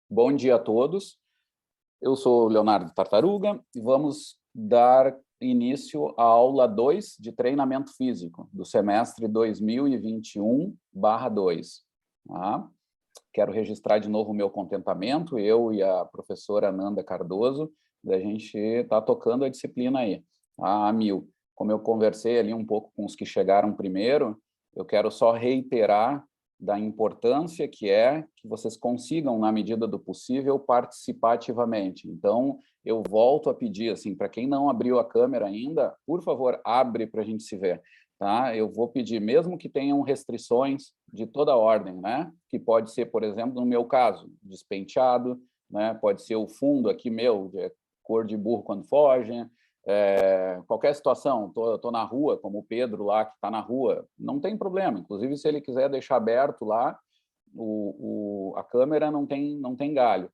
Bom dia a todos. Eu sou o Leonardo Tartaruga e vamos dar início à aula 2 de treinamento físico do semestre 2021/2. Tá? Quero registrar de novo o meu contentamento, eu e a professora Ananda Cardoso, da gente estar tocando a disciplina aí, tá? A mil. Como eu conversei ali um pouco com os que chegaram primeiro, eu quero só reiterar da importância que é que vocês consigam, na medida do possível, participar ativamente. Então, eu volto a pedir, assim, para quem não abriu a câmera ainda, por favor, abre para a gente se ver. Tá? Eu vou pedir, mesmo que tenham restrições de toda ordem, né? Que pode ser, por exemplo, no meu caso, despenteado, né? Pode ser o fundo aqui meu, de cor de burro quando foge, qualquer situação, tô na rua, como o Pedro lá, que está na rua, não tem problema. Inclusive, se ele quiser deixar aberto lá, a câmera não tem galho.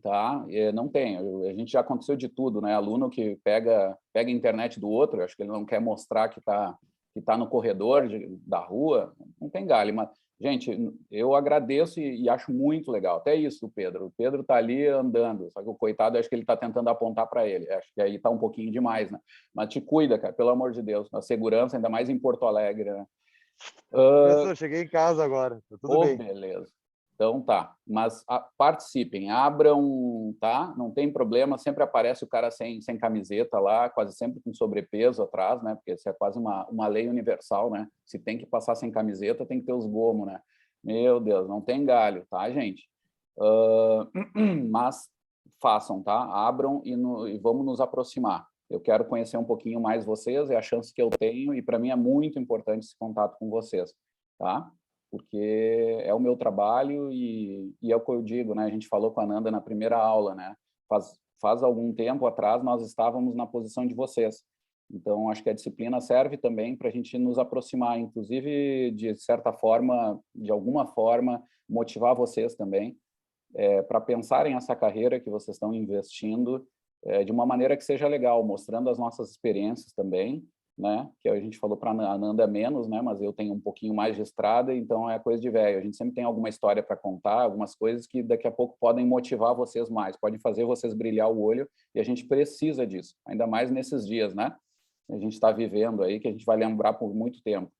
Tá? Não tem. A gente já aconteceu de tudo, né? Aluno que pega a internet do outro, acho que ele não quer mostrar que tá no corredor da rua, não tem galho. Mas, gente, eu agradeço e acho muito legal. Até isso, o Pedro. O Pedro está ali andando, só que o coitado, acho que ele está tentando apontar para ele. Acho que aí está um pouquinho demais, né? Mas te cuida, cara, pelo amor de Deus. A segurança, ainda mais em Porto Alegre, né? Professor, cheguei em casa agora, tá tudo bem. Beleza. Então tá, mas participem, abram, tá? Não tem problema, sempre aparece o cara sem camiseta lá, quase sempre com sobrepeso atrás, né? Porque isso é quase uma lei universal, né? Se tem que passar sem camiseta, tem que ter os gomos, né? Meu Deus, não tem galho, tá, gente? Mas façam, tá? Abram e vamos nos aproximar. Eu quero conhecer um pouquinho mais vocês, é a chance que eu tenho, e para mim é muito importante esse contato com vocês, tá? Porque é o meu trabalho e é o que eu digo, né? A gente falou com a Nanda na primeira aula, né? Faz algum tempo atrás nós estávamos na posição de vocês. Então, acho que a disciplina serve também para a gente nos aproximar, inclusive, de certa forma, de alguma forma, motivar vocês também para pensarem essa carreira que vocês estão investindo de uma maneira que seja legal, mostrando as nossas experiências também, né? Que a gente falou para a Ananda menos, né? Mas eu tenho um pouquinho mais de estrada, então é coisa de velho. A gente sempre tem alguma história para contar, algumas coisas que daqui a pouco podem motivar vocês mais, podem fazer vocês brilhar o olho, e a gente precisa disso, ainda mais nesses dias, né? A gente está vivendo aí, que a gente vai lembrar por muito tempo,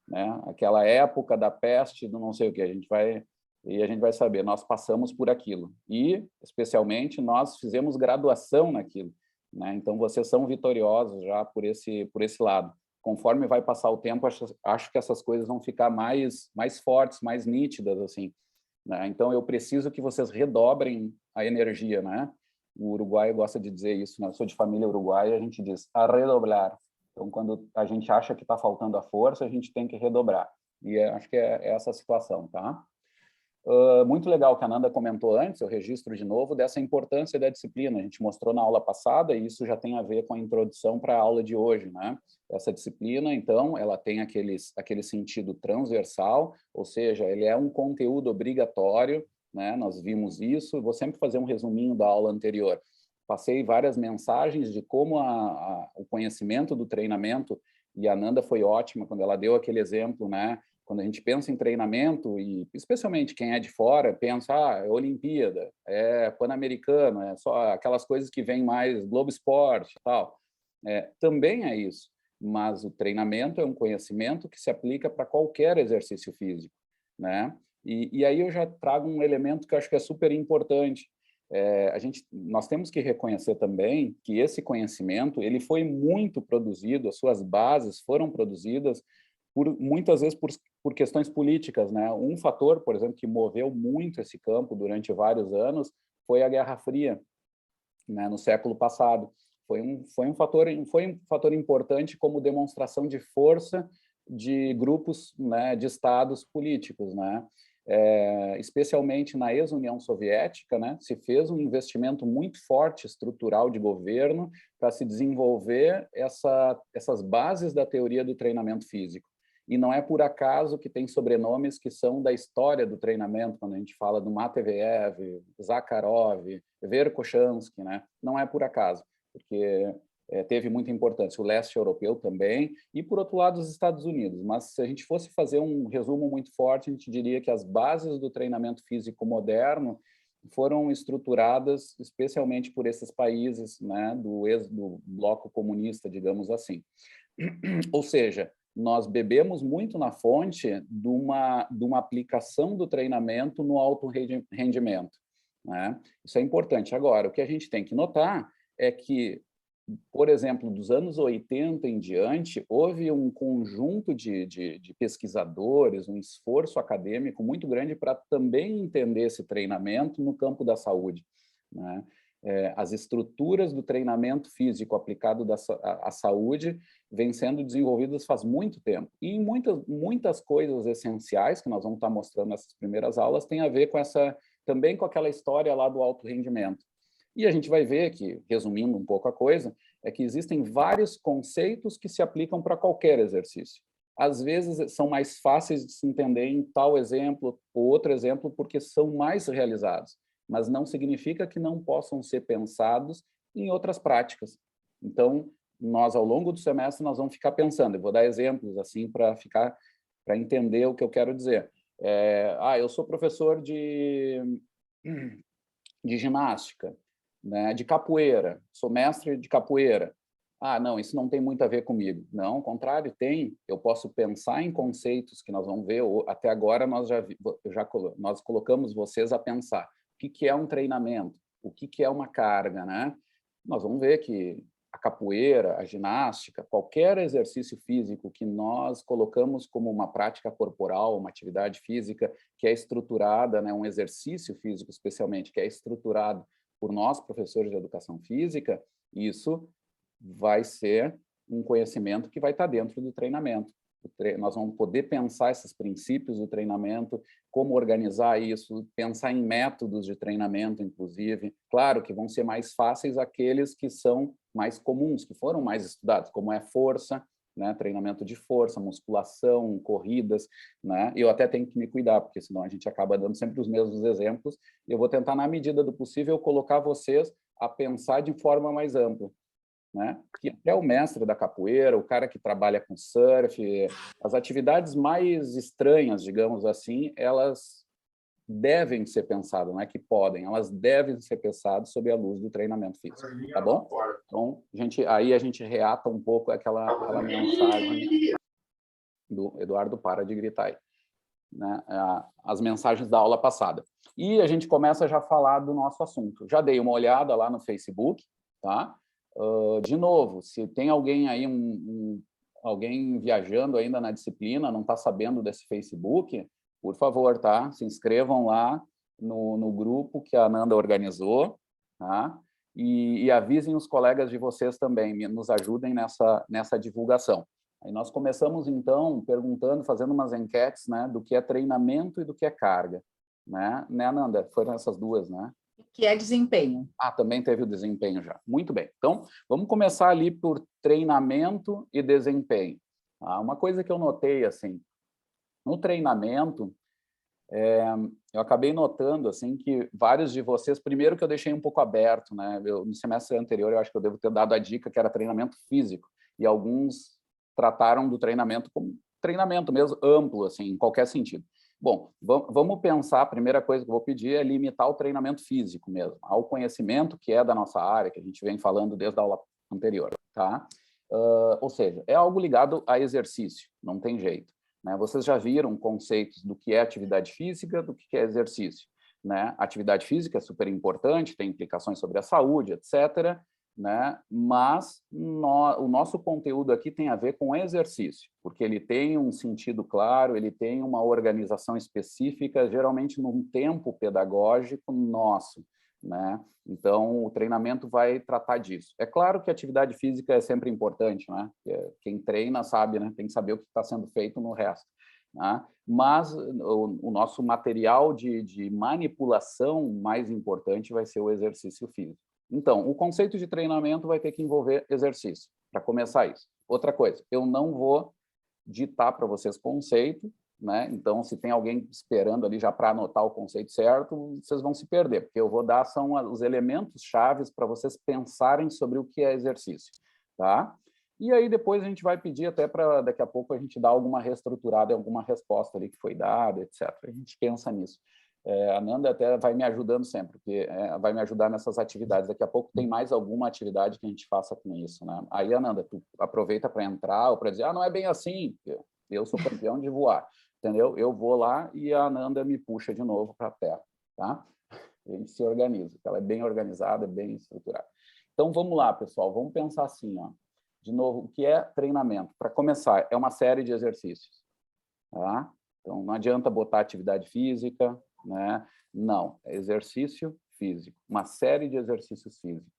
né? Aquela época da peste, do não sei o que, a gente vai saber, nós passamos por aquilo e, especialmente, nós fizemos graduação naquilo, né? Então, vocês são vitoriosos já por esse lado. Conforme vai passar o tempo, acho que essas coisas vão ficar mais fortes, mais nítidas, assim, né? Então, eu preciso que vocês redobrem a energia, né? O uruguaio gosta de dizer isso, né? Eu sou de família uruguaia, a gente diz a redobrar. Então, quando a gente acha que está faltando a força, a gente tem que redobrar. E acho que é essa a situação, tá? Muito legal que a Nanda comentou antes, eu registro de novo, dessa importância da disciplina. A gente mostrou na aula passada e isso já tem a ver com a introdução para a aula de hoje, né? Essa disciplina, então, ela tem aquele sentido transversal, ou seja, ele é um conteúdo obrigatório, né? Nós vimos isso, vou sempre fazer um resuminho da aula anterior. Passei várias mensagens de como o conhecimento do treinamento, e a Nanda foi ótima quando ela deu aquele exemplo, né? Quando a gente pensa em treinamento, e especialmente quem é de fora, pensa, é Olimpíada, é Pan-Americano, é só aquelas coisas que vêm mais Globo Esporte e tal. Também é isso, mas o treinamento é um conhecimento que se aplica para qualquer exercício físico, né? E aí eu já trago um elemento que eu acho que é super importante. Nós temos que reconhecer também que esse conhecimento ele foi muito produzido, as suas bases foram produzidas muitas vezes por questões políticas, né? Um fator, por exemplo, que moveu muito esse campo durante vários anos foi a Guerra Fria, né? No século passado. Foi um fator importante como demonstração de força de grupos, né, de estados políticos, né? Especialmente na ex-União Soviética, né, se fez um investimento muito forte estrutural de governo para se desenvolver essas bases da teoria do treinamento físico. E não é por acaso que tem sobrenomes que são da história do treinamento, quando a gente fala do Mateveev, Zakharov, Verkhoshansky, né? Não é por acaso, porque teve muita importância. O leste europeu também, e, por outro lado, os Estados Unidos. Mas, se a gente fosse fazer um resumo muito forte, a gente diria que as bases do treinamento físico moderno, foram estruturadas especialmente por esses países, né, do bloco comunista, digamos assim. Ou seja, nós bebemos muito na fonte de uma aplicação do treinamento no alto rendimento, né? Isso é importante. Agora, o que a gente tem que notar é que, por exemplo, dos anos 80 em diante, houve um conjunto de pesquisadores, um esforço acadêmico muito grande para também entender esse treinamento no campo da saúde, né? As estruturas do treinamento físico aplicado à saúde vêm sendo desenvolvidas faz muito tempo. E em muitas coisas essenciais que nós vamos estar mostrando nessas primeiras aulas tem a ver com também com aquela história lá do alto rendimento. E a gente vai ver que, resumindo um pouco a coisa, é que existem vários conceitos que se aplicam para qualquer exercício. Às vezes são mais fáceis de se entender em tal exemplo ou outro exemplo porque são mais realizados, mas não significa que não possam ser pensados em outras práticas. Então, nós, ao longo do semestre, nós vamos ficar pensando. Eu vou dar exemplos assim para entender o que eu quero dizer. Eu sou professor de ginástica, né, de capoeira, sou mestre de capoeira. Não, isso não tem muito a ver comigo. Não, ao contrário, tem. Eu posso pensar em conceitos que nós vamos ver. Até agora, nós colocamos vocês a pensar o que é um treinamento, o que é uma carga, né? Nós vamos ver que a capoeira, a ginástica, qualquer exercício físico que nós colocamos como uma prática corporal, uma atividade física que é estruturada, né, um exercício físico especialmente, que é estruturado por nós, professores de educação física, isso vai ser um conhecimento que vai estar dentro do treinamento. Nós vamos poder pensar esses princípios do treinamento, como organizar isso, pensar em métodos de treinamento, inclusive. Claro que vão ser mais fáceis aqueles que são mais comuns, que foram mais estudados, como é força, né? Treinamento de força, musculação, corridas, né? Eu até tenho que me cuidar, porque senão a gente acaba dando sempre os mesmos exemplos. E eu vou tentar, na medida do possível, colocar vocês a pensar de forma mais ampla, né? Que até o mestre da capoeira, o cara que trabalha com surf, as atividades mais estranhas, digamos assim, elas devem ser pensadas, não é que podem, elas devem ser pensadas sob a luz do treinamento físico, tá bom? Então, aí a gente reata um pouco aquela mensagem do Eduardo, para de gritar aí, né? As mensagens da aula passada. E a gente começa já a falar do nosso assunto. Já dei uma olhada lá no Facebook, tá? De novo, se tem alguém aí, alguém viajando ainda na disciplina, não está sabendo desse Facebook, por favor, tá? Se inscrevam lá no grupo que a Ananda organizou, tá? E avisem os colegas de vocês também, nos ajudem nessa divulgação. Aí nós começamos, então, perguntando, fazendo umas enquetes, né, do que é treinamento e do que é carga, né, Ananda? Foram essas duas, né? Que é desempenho. Também teve o desempenho já. Muito bem. Então, vamos começar ali por treinamento e desempenho. Uma coisa que eu notei, assim, no treinamento, eu acabei notando, assim, que vários de vocês, primeiro que eu deixei um pouco aberto, né? No semestre anterior, eu acho que eu devo ter dado a dica que era treinamento físico, e alguns trataram do treinamento como treinamento mesmo, amplo, assim, em qualquer sentido. Bom, vamos pensar, a primeira coisa que eu vou pedir é limitar o treinamento físico mesmo, ao conhecimento que é da nossa área, que a gente vem falando desde a aula anterior, tá? Ou seja, é algo ligado a exercício, não tem jeito, né? Vocês já viram conceitos do que é atividade física, do que é exercício, né? Atividade física é super importante, tem implicações sobre a saúde, etc., né? Mas o nosso conteúdo aqui tem a ver com exercício, porque ele tem um sentido claro, ele tem uma organização específica, geralmente num tempo pedagógico nosso, né? Então, o treinamento vai tratar disso. É claro que a atividade física é sempre importante, né? Quem treina sabe, né? Tem que saber o que está sendo feito no resto, né? Mas o nosso material de manipulação mais importante vai ser o exercício físico. Então, o conceito de treinamento vai ter que envolver exercício, para começar isso. Outra coisa, eu não vou ditar para vocês conceito, né? Então, se tem alguém esperando ali já para anotar o conceito certo, vocês vão se perder, porque eu vou dar são os elementos chaves para vocês pensarem sobre o que é exercício, tá? E aí depois a gente vai pedir até para daqui a pouco a gente dar alguma reestruturada, alguma resposta ali que foi dada, etc. A gente pensa nisso. A Nanda até vai me ajudando sempre, porque vai me ajudar nessas atividades. Daqui a pouco tem mais alguma atividade que a gente faça com isso, né? Aí, Ananda, tu aproveita para entrar ou para dizer, não é bem assim, eu sou campeão de voar, entendeu? Eu vou lá e a Ananda me puxa de novo para a terra, tá? A gente se organiza, ela é bem organizada, bem estruturada. Então, vamos lá, pessoal, vamos pensar assim, ó. De novo, o que é treinamento? Para começar, é uma série de exercícios, tá? Então, não adianta botar atividade física, né? Não, é exercício físico, uma série de exercícios físicos.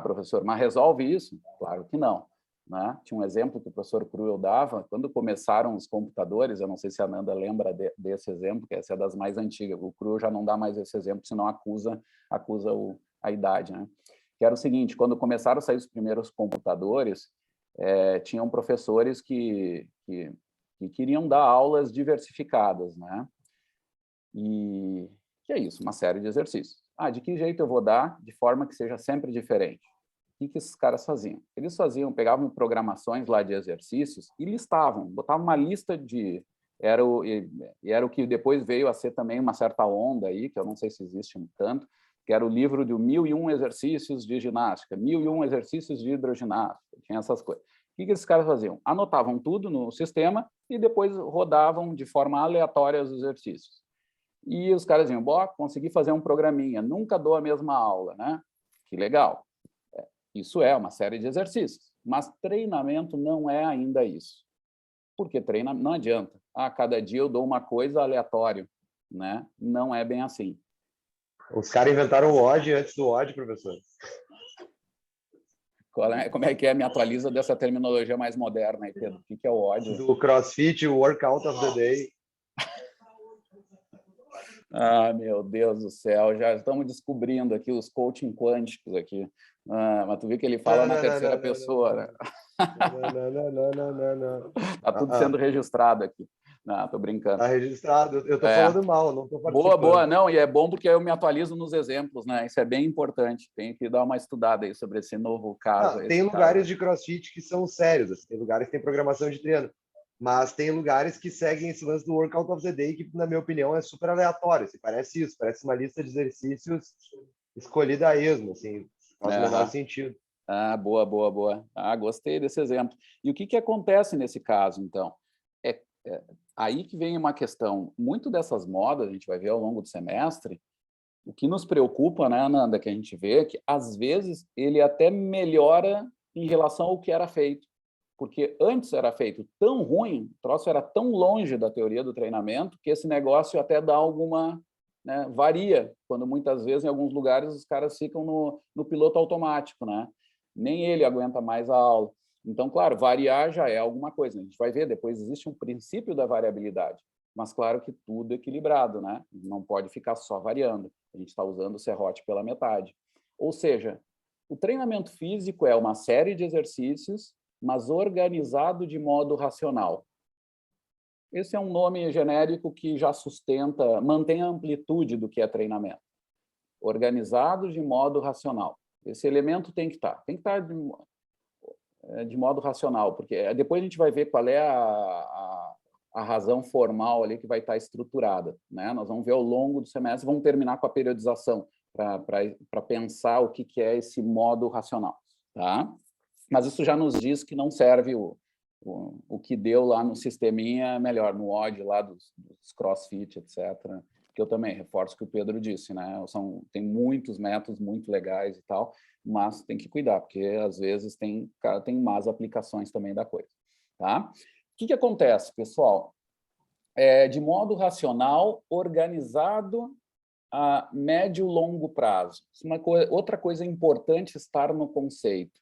Professor, mas resolve isso? Claro que não, né? Tinha um exemplo que o professor Cruel dava, quando começaram os computadores, eu não sei se a Nanda lembra desse exemplo, que essa é das mais antigas, o Cruel já não dá mais esse exemplo, senão acusa a idade, né? Que era o seguinte, quando começaram a sair os primeiros computadores, tinham professores que queriam dar aulas diversificadas, né? E que é isso, uma série de exercícios. De que jeito eu vou dar de forma que seja sempre diferente? O que esses caras faziam? Eles pegavam programações lá de exercícios e listavam, botavam uma lista de... Era o que depois veio a ser também uma certa onda aí, que eu não sei se existe tanto, que era o livro de 1001 exercícios de ginástica, 1001 exercícios de hidroginástica, tinha essas coisas. O que esses caras faziam? Anotavam tudo no sistema e depois rodavam de forma aleatória os exercícios. E os caras diziam, consegui fazer um programinha, nunca dou a mesma aula, né? Que legal. Isso é uma série de exercícios, mas treinamento não é ainda isso. Porque treinamento não adianta. Cada dia eu dou uma coisa aleatória, né? Não é bem assim. Os caras inventaram o WOD antes do WOD, professor. Como é que é? Me atualiza dessa terminologia mais moderna aí, Pedro. O que é o WOD? Do CrossFit, Workout of the Day. Meu Deus do céu, já estamos descobrindo aqui os coaching quânticos aqui. Mas tu viu que ele fala na terceira pessoa, né? Não. Está tudo sendo registrado aqui. Não, estou brincando. Está registrado. Eu estou falando mal, não estou participando. Boa. Não, e é bom porque eu me atualizo nos exemplos, né? Isso é bem importante. Tem que dar uma estudada aí sobre esse novo caso. Tem lugares de CrossFit que são sérios. Assim, tem lugares que tem programação de treino. Mas tem lugares que seguem esse lance do Workout of the Day, que, na minha opinião, é super aleatório. Assim, parece isso, parece uma lista de exercícios escolhida a esmo, assim, faz o menor sentido. Boa. Gostei desse exemplo. E o que acontece nesse caso, então? Aí que vem uma questão. Muito dessas modas, a gente vai ver ao longo do semestre, o que nos preocupa, né, Ananda, que a gente vê, que, às vezes, ele até melhora em relação ao que era feito. Porque antes era feito tão ruim, o troço era tão longe da teoria do treinamento, que esse negócio até dá alguma... Né, varia, quando muitas vezes, em alguns lugares, os caras ficam no piloto automático, né? Nem ele aguenta mais a aula. Então, claro, variar já é alguma coisa. A gente vai ver, depois existe um princípio da variabilidade, mas claro que tudo equilibrado, né? Não pode ficar só variando. A gente está usando o serrote pela metade. Ou seja, o treinamento físico é uma série de exercícios, mas organizado de modo racional. Esse é um nome genérico que já sustenta, mantém a amplitude do que é treinamento. Organizado de modo racional. Esse elemento tem que estar de modo racional, porque depois a gente vai ver qual é a razão formal ali que vai estar estruturada, né? Nós vamos ver ao longo do semestre, vamos terminar com a periodização, para pensar o que é esse modo racional, tá? Mas isso já nos diz que não serve o que deu lá no sisteminha, melhor, no WOD lá dos CrossFit, etc., que eu também reforço o que o Pedro disse, né? Tem muitos métodos muito legais e tal, mas tem que cuidar, porque às vezes tem más aplicações também da coisa, tá? O que acontece, pessoal? De modo racional, organizado a médio e longo prazo. Outra coisa importante estar no conceito,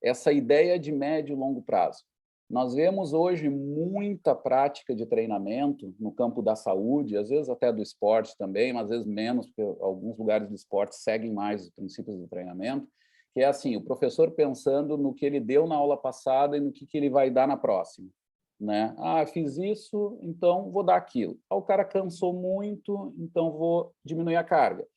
essa ideia de médio e longo prazo. Nós vemos hoje muita prática de treinamento no campo da saúde, às vezes até do esporte também, mas às vezes menos, porque alguns lugares do esporte seguem mais os princípios do treinamento, que é assim, o professor pensando no que ele deu na aula passada e no que ele vai dar na próxima. Né? Fiz isso, então vou dar aquilo. O cara cansou muito, então vou diminuir a carga.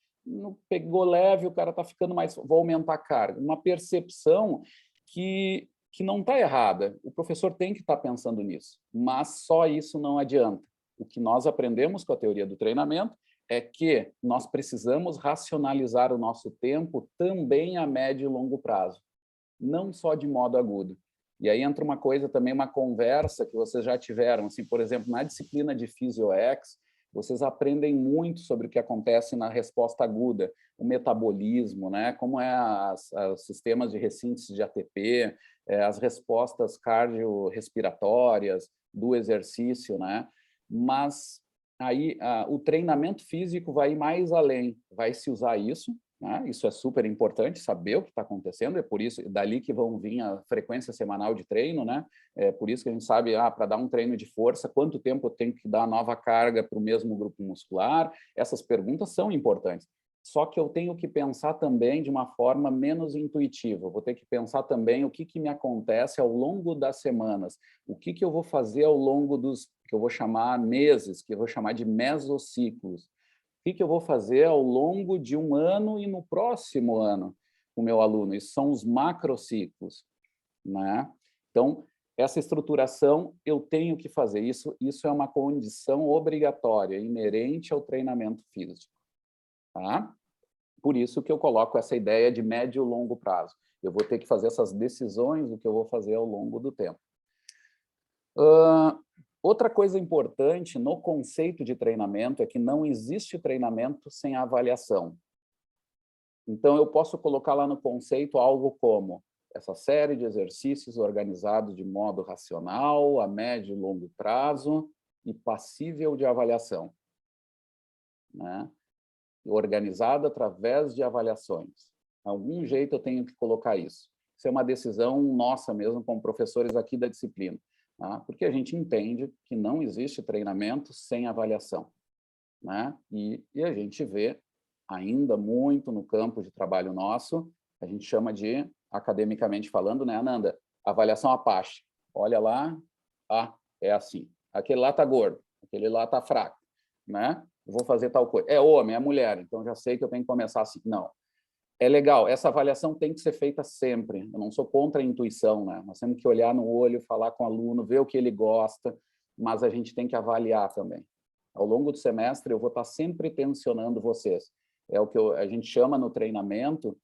Pegou leve, o cara está ficando mais... Vou aumentar a carga. Uma percepção que não está errada. O professor tem que estar pensando nisso, mas só isso não adianta. O que nós aprendemos com a teoria do treinamento é que nós precisamos racionalizar o nosso tempo também a médio e longo prazo, não só de modo agudo. E aí entra uma coisa também, uma conversa que vocês já tiveram, assim, por exemplo, na disciplina de PhysioX, vocês aprendem muito sobre o que acontece na resposta aguda, o metabolismo, né? Como é os sistemas de ressíntese de ATP, as respostas cardiorrespiratórias do exercício, né? Mas aí o treinamento físico vai ir mais além, vai se usar isso, né? Isso é super importante, saber o que está acontecendo, é por isso, dali que vão vir a frequência semanal de treino, né? É por isso que a gente sabe, para dar um treino de força, quanto tempo eu tenho que dar nova carga para o mesmo grupo muscular? Essas perguntas são importantes. Só que eu tenho que pensar também de uma forma menos intuitiva. Eu vou ter que pensar também o que me acontece ao longo das semanas, o que eu vou fazer ao longo dos, que eu vou chamar meses, que eu vou chamar de mesociclos. O que eu vou fazer ao longo de um ano e no próximo ano com o meu aluno. Isso são os macrociclos, né? Então, essa estruturação eu tenho que fazer. Isso é uma condição obrigatória, inerente ao treinamento físico. Tá? Por isso que eu coloco essa ideia de médio e longo prazo. Eu vou ter que fazer essas decisões do que eu vou fazer ao longo do tempo. Outra coisa importante no conceito de treinamento é que não existe treinamento sem avaliação. Então, eu posso colocar lá no conceito algo como essa série de exercícios organizados de modo racional, a médio e longo prazo e passível de avaliação, né? Organizado através de avaliações. Algum jeito eu tenho que colocar isso. Isso é uma decisão nossa mesmo, como professores aqui da disciplina. Tá? Porque a gente entende que não existe treinamento sem avaliação, né? E a gente vê ainda muito no campo de trabalho nosso, a gente chama de, academicamente falando, né, Ananda? Avaliação Apache. Olha lá, é assim. Aquele lá está gordo, aquele lá está fraco, né? Eu vou fazer tal coisa. É homem, é mulher, então já sei que eu tenho que começar assim. Não. É legal, essa avaliação tem que ser feita sempre. Eu não sou contra a intuição, né? Nós temos que olhar no olho, falar com o aluno, ver o que ele gosta, mas a gente tem que avaliar também. Ao longo do semestre, eu vou estar sempre tensionando vocês. É o que a gente chama no treinamento,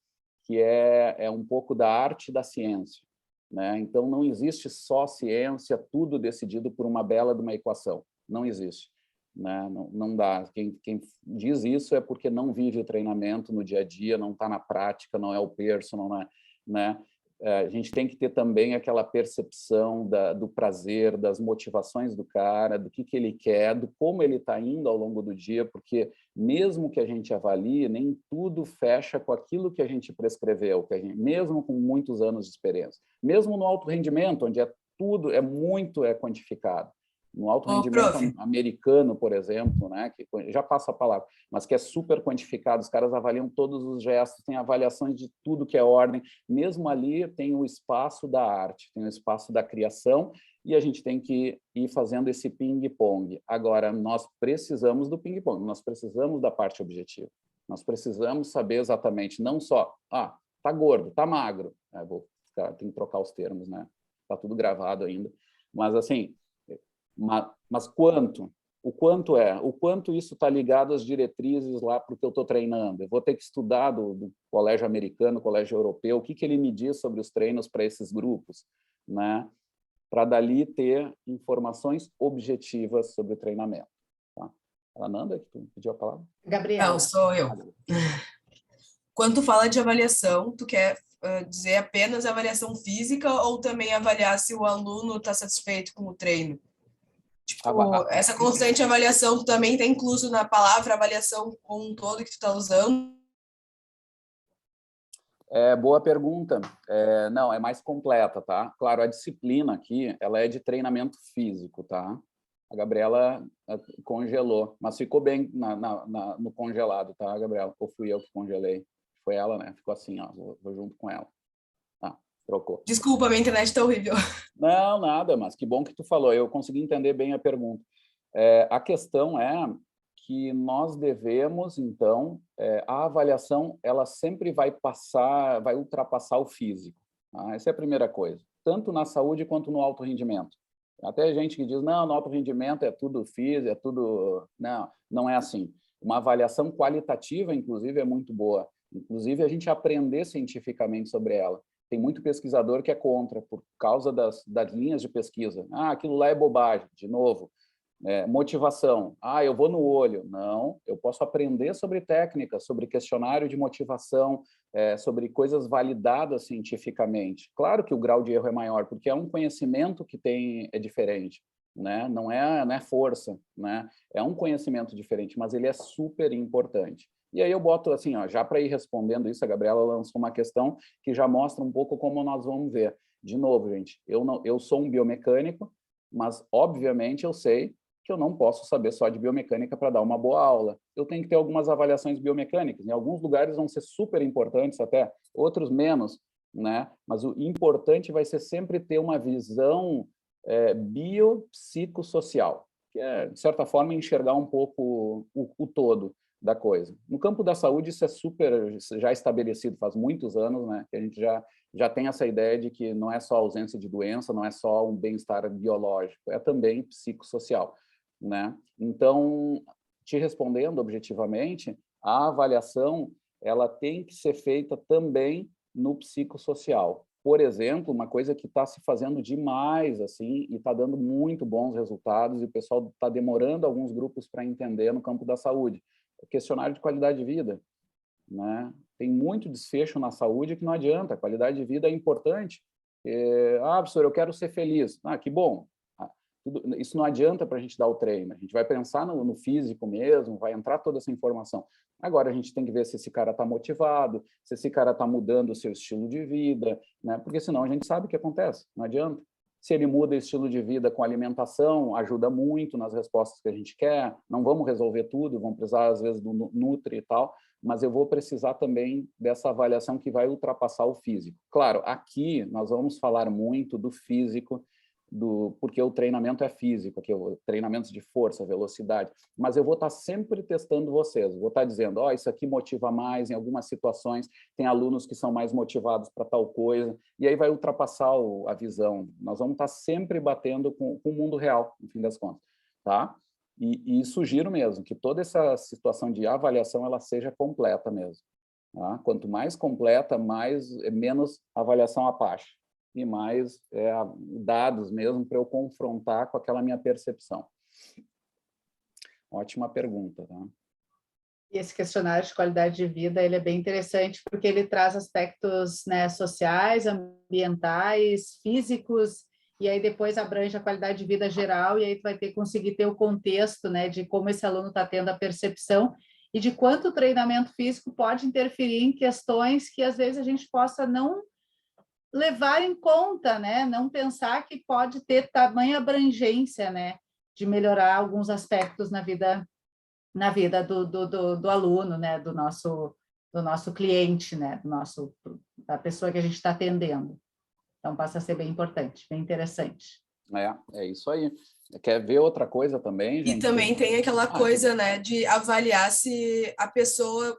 que é um pouco da arte da ciência, né? Então, não existe só ciência, tudo decidido por uma bela de uma equação. Não existe. Né? Não dá. Quem diz isso é porque não vive o treinamento no dia a dia, não está na prática, não é o personal, não é, né? A gente tem que ter também aquela percepção do prazer, das motivações do cara, do que ele quer, do como ele está indo ao longo do dia, porque mesmo que a gente avalie, nem tudo fecha com aquilo que a gente prescreveu, mesmo com muitos anos de experiência. Mesmo no alto rendimento, onde tudo muito quantificado. No alto rendimento americano, por exemplo, né, que já passo a palavra, mas que é super quantificado, os caras avaliam todos os gestos, tem avaliações de tudo que é ordem, mesmo ali tem o espaço da arte, tem o espaço da criação, e a gente tem que ir fazendo esse ping-pong. Agora, nós precisamos do ping-pong, nós precisamos da parte objetiva, nós precisamos saber exatamente, não só, tá gordo, tá magro, tem que trocar os termos, né, tá tudo gravado ainda, mas assim, mas quanto? O quanto isso está ligado às diretrizes lá para o que eu estou treinando? Eu vou ter que estudar do colégio americano, colégio europeu, o que ele me diz sobre os treinos para esses grupos, né? Para dali ter informações objetivas sobre o treinamento. Tá? Ananda, que tu pediu a palavra? Gabriela. Não, sou eu. Quando tu fala de avaliação, tu quer dizer apenas avaliação física ou também avaliar se o aluno está satisfeito com o treino? Tipo, essa constante avaliação também está incluso na palavra avaliação como um todo que tu está usando? Boa pergunta. Não, é mais completa, tá? Claro, a disciplina aqui, ela é de treinamento físico, tá? A Gabriela congelou, mas ficou bem no congelado, tá, Gabriela? Ou fui eu que congelei? Foi ela, né? Ficou assim, ó, vou junto com ela. Trocou. Desculpa, minha internet tá horrível. Não, nada, mas que bom que tu falou. Eu consegui entender bem a pergunta. A questão é que nós devemos, então, a avaliação, ela sempre vai ultrapassar o físico. Tá? Essa é a primeira coisa. Tanto na saúde quanto no alto rendimento. Até gente que diz, não, no alto rendimento é tudo físico, é tudo... Não, não é assim. Uma avaliação qualitativa, inclusive, é muito boa. Inclusive, a gente aprender cientificamente sobre ela. Tem muito pesquisador que é contra, por causa das linhas de pesquisa. Ah, aquilo lá é bobagem, de novo. Motivação. Ah, eu vou no olho. Não, eu posso aprender sobre técnicas, sobre questionário de motivação, sobre coisas validadas cientificamente. Claro que o grau de erro é maior, porque é um conhecimento que é diferente, né? Não é força, né? É um conhecimento diferente, mas ele é super importante. E aí eu boto assim, ó, já para ir respondendo isso, a Gabriela lançou uma questão que já mostra um pouco como nós vamos ver. De novo, gente, eu sou um biomecânico, mas obviamente eu sei que eu não posso saber só de biomecânica para dar uma boa aula. Eu tenho que ter algumas avaliações biomecânicas. Em alguns lugares vão ser super importantes até, outros menos, né? Mas o importante vai ser sempre ter uma visão biopsicossocial, que é, de certa forma, enxergar um pouco o todo da coisa. No campo da saúde, isso é super já estabelecido faz muitos anos, né? Que a gente já tem essa ideia de que não é só ausência de doença, não é só um bem-estar biológico, é também psicossocial, né? Então, te respondendo objetivamente, a avaliação ela tem que ser feita também no psicossocial. Por exemplo, uma coisa que está se fazendo demais assim e está dando muito bons resultados e o pessoal está demorando alguns grupos para entender no campo da saúde. O questionário de qualidade de vida, né? Tem muito desfecho na saúde que não adianta. A qualidade de vida é importante. Professor, eu quero ser feliz. Que bom. Isso não adianta para a gente dar o treino. A gente vai pensar no físico mesmo, vai entrar toda essa informação. Agora a gente tem que ver se esse cara está motivado, se esse cara está mudando o seu estilo de vida, né? Porque senão a gente sabe o que acontece. Não adianta. Se ele muda o estilo de vida com alimentação, ajuda muito nas respostas que a gente quer. Não vamos resolver tudo, vamos precisar, às vezes, do Nutri e tal, mas eu vou precisar também dessa avaliação que vai ultrapassar o físico. Claro, aqui nós vamos falar muito do físico, porque o treinamento é físico, aqui, treinamentos de força, velocidade, mas eu vou estar sempre testando vocês, vou estar dizendo, isso aqui motiva mais, em algumas situações tem alunos que são mais motivados para tal coisa, e aí vai ultrapassar a visão, nós vamos estar sempre batendo com o mundo real, no fim das contas, tá? E sugiro mesmo que toda essa situação de avaliação, ela seja completa mesmo, tá? Quanto mais completa, menos avaliação à parte, e mais dados mesmo para eu confrontar com aquela minha percepção. Ótima pergunta, tá? E esse questionário de qualidade de vida, ele é bem interessante porque ele traz aspectos, né, sociais, ambientais, físicos, e aí depois abrange a qualidade de vida geral, e aí tu vai conseguir ter o contexto, né, de como esse aluno está tendo a percepção e de quanto o treinamento físico pode interferir em questões que às vezes a gente possa não levar em conta, né? Não pensar que pode ter tamanha abrangência, né? De melhorar alguns aspectos na vida do aluno, né? Do nosso cliente, né? Da pessoa que a gente está atendendo. Então, passa a ser bem importante, bem interessante. É isso aí. Quer ver outra coisa também, gente? E também tem aquela coisa, né? De avaliar se a pessoa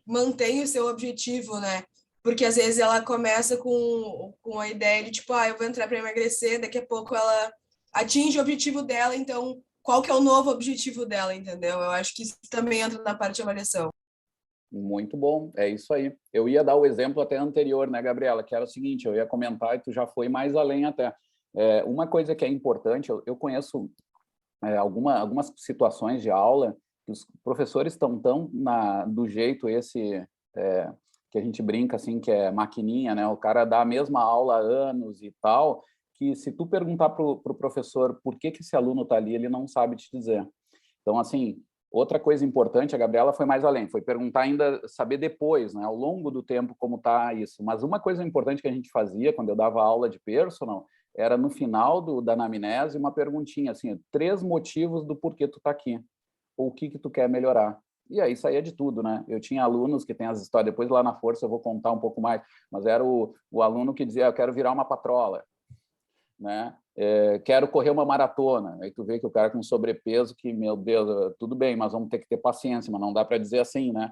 mantém o seu objetivo, né? Porque às vezes ela começa com a ideia de tipo, eu vou entrar para emagrecer, daqui a pouco ela atinge o objetivo dela, então qual que é o novo objetivo dela, entendeu? Eu acho que isso também entra na parte de avaliação. Muito bom, é isso aí. Eu ia dar o exemplo até anterior, né, Gabriela, que era o seguinte, eu ia comentar e tu já foi mais além até. Uma coisa que é importante, eu conheço algumas situações de aula que os professores estão tão do jeito esse... que a gente brinca assim, que é maquininha, né? O cara dá a mesma aula há anos e tal, que se tu perguntar para o professor por que esse aluno está ali, ele não sabe te dizer. Então, assim, outra coisa importante, a Gabriela foi mais além, foi perguntar ainda, saber depois, né? Ao longo do tempo, como está isso. Mas uma coisa importante que a gente fazia quando eu dava aula de personal, era no final da anamnese, uma perguntinha assim, 3 motivos do porquê tu está aqui, ou o que tu quer melhorar. E aí saía de tudo, né? Eu tinha alunos que têm as histórias, depois lá na Força eu vou contar um pouco mais, mas era o aluno que dizia, eu quero virar uma patrola, né? Quero correr uma maratona. Aí tu vê que o cara com sobrepeso, que, meu Deus, tudo bem, mas vamos ter que ter paciência, mas não dá para dizer assim, né?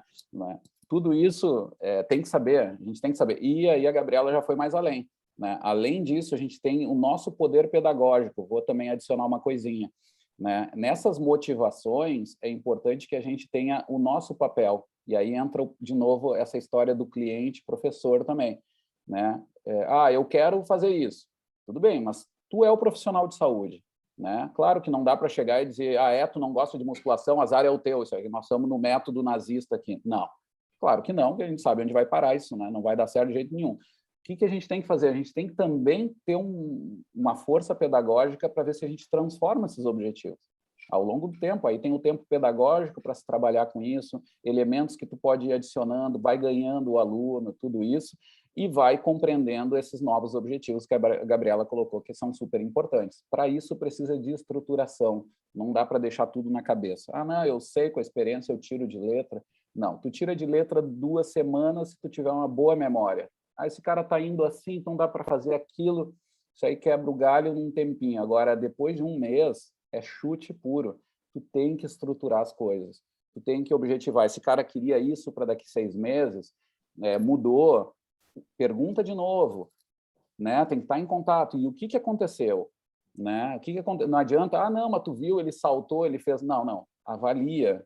Tudo isso tem que saber, a gente tem que saber. E aí a Gabriela já foi mais além, né? Além disso, a gente tem o nosso poder pedagógico, vou também adicionar uma coisinha. né? Nessas motivações, é importante que a gente tenha o nosso papel. E aí entra, de novo, essa história do cliente-professor também, né? Eu quero fazer isso. Tudo bem, mas tu é o profissional de saúde, né? Claro que não dá para chegar e dizer, tu não gosta de musculação, azar é o teu, isso aí, nós estamos no método nazista aqui. Não, claro que não, porque a gente sabe onde vai parar isso, né? Não vai dar certo de jeito nenhum. O que a gente tem que fazer? A gente tem que também ter uma força pedagógica para ver se a gente transforma esses objetivos ao longo do tempo. Aí tem o tempo pedagógico para se trabalhar com isso, elementos que tu pode ir adicionando, vai ganhando o aluno, tudo isso, e vai compreendendo esses novos objetivos que a Gabriela colocou, que são super importantes. Para isso, precisa de estruturação. Não dá para deixar tudo na cabeça. Não, eu sei, com a experiência eu tiro de letra. Não, tu tira de letra 2 semanas se tu tiver uma boa memória. Esse cara está indo assim, então dá para fazer aquilo. Isso aí quebra o galho num tempinho. Agora, depois de um mês, é chute puro. Tu tem que estruturar as coisas. Tu tem que objetivar. Esse cara queria isso para daqui 6 meses, mudou. Pergunta de novo, né? Tem que estar em contato. E o que aconteceu? Né? Não adianta, não, mas tu viu, ele saltou, ele fez... Não. Avalia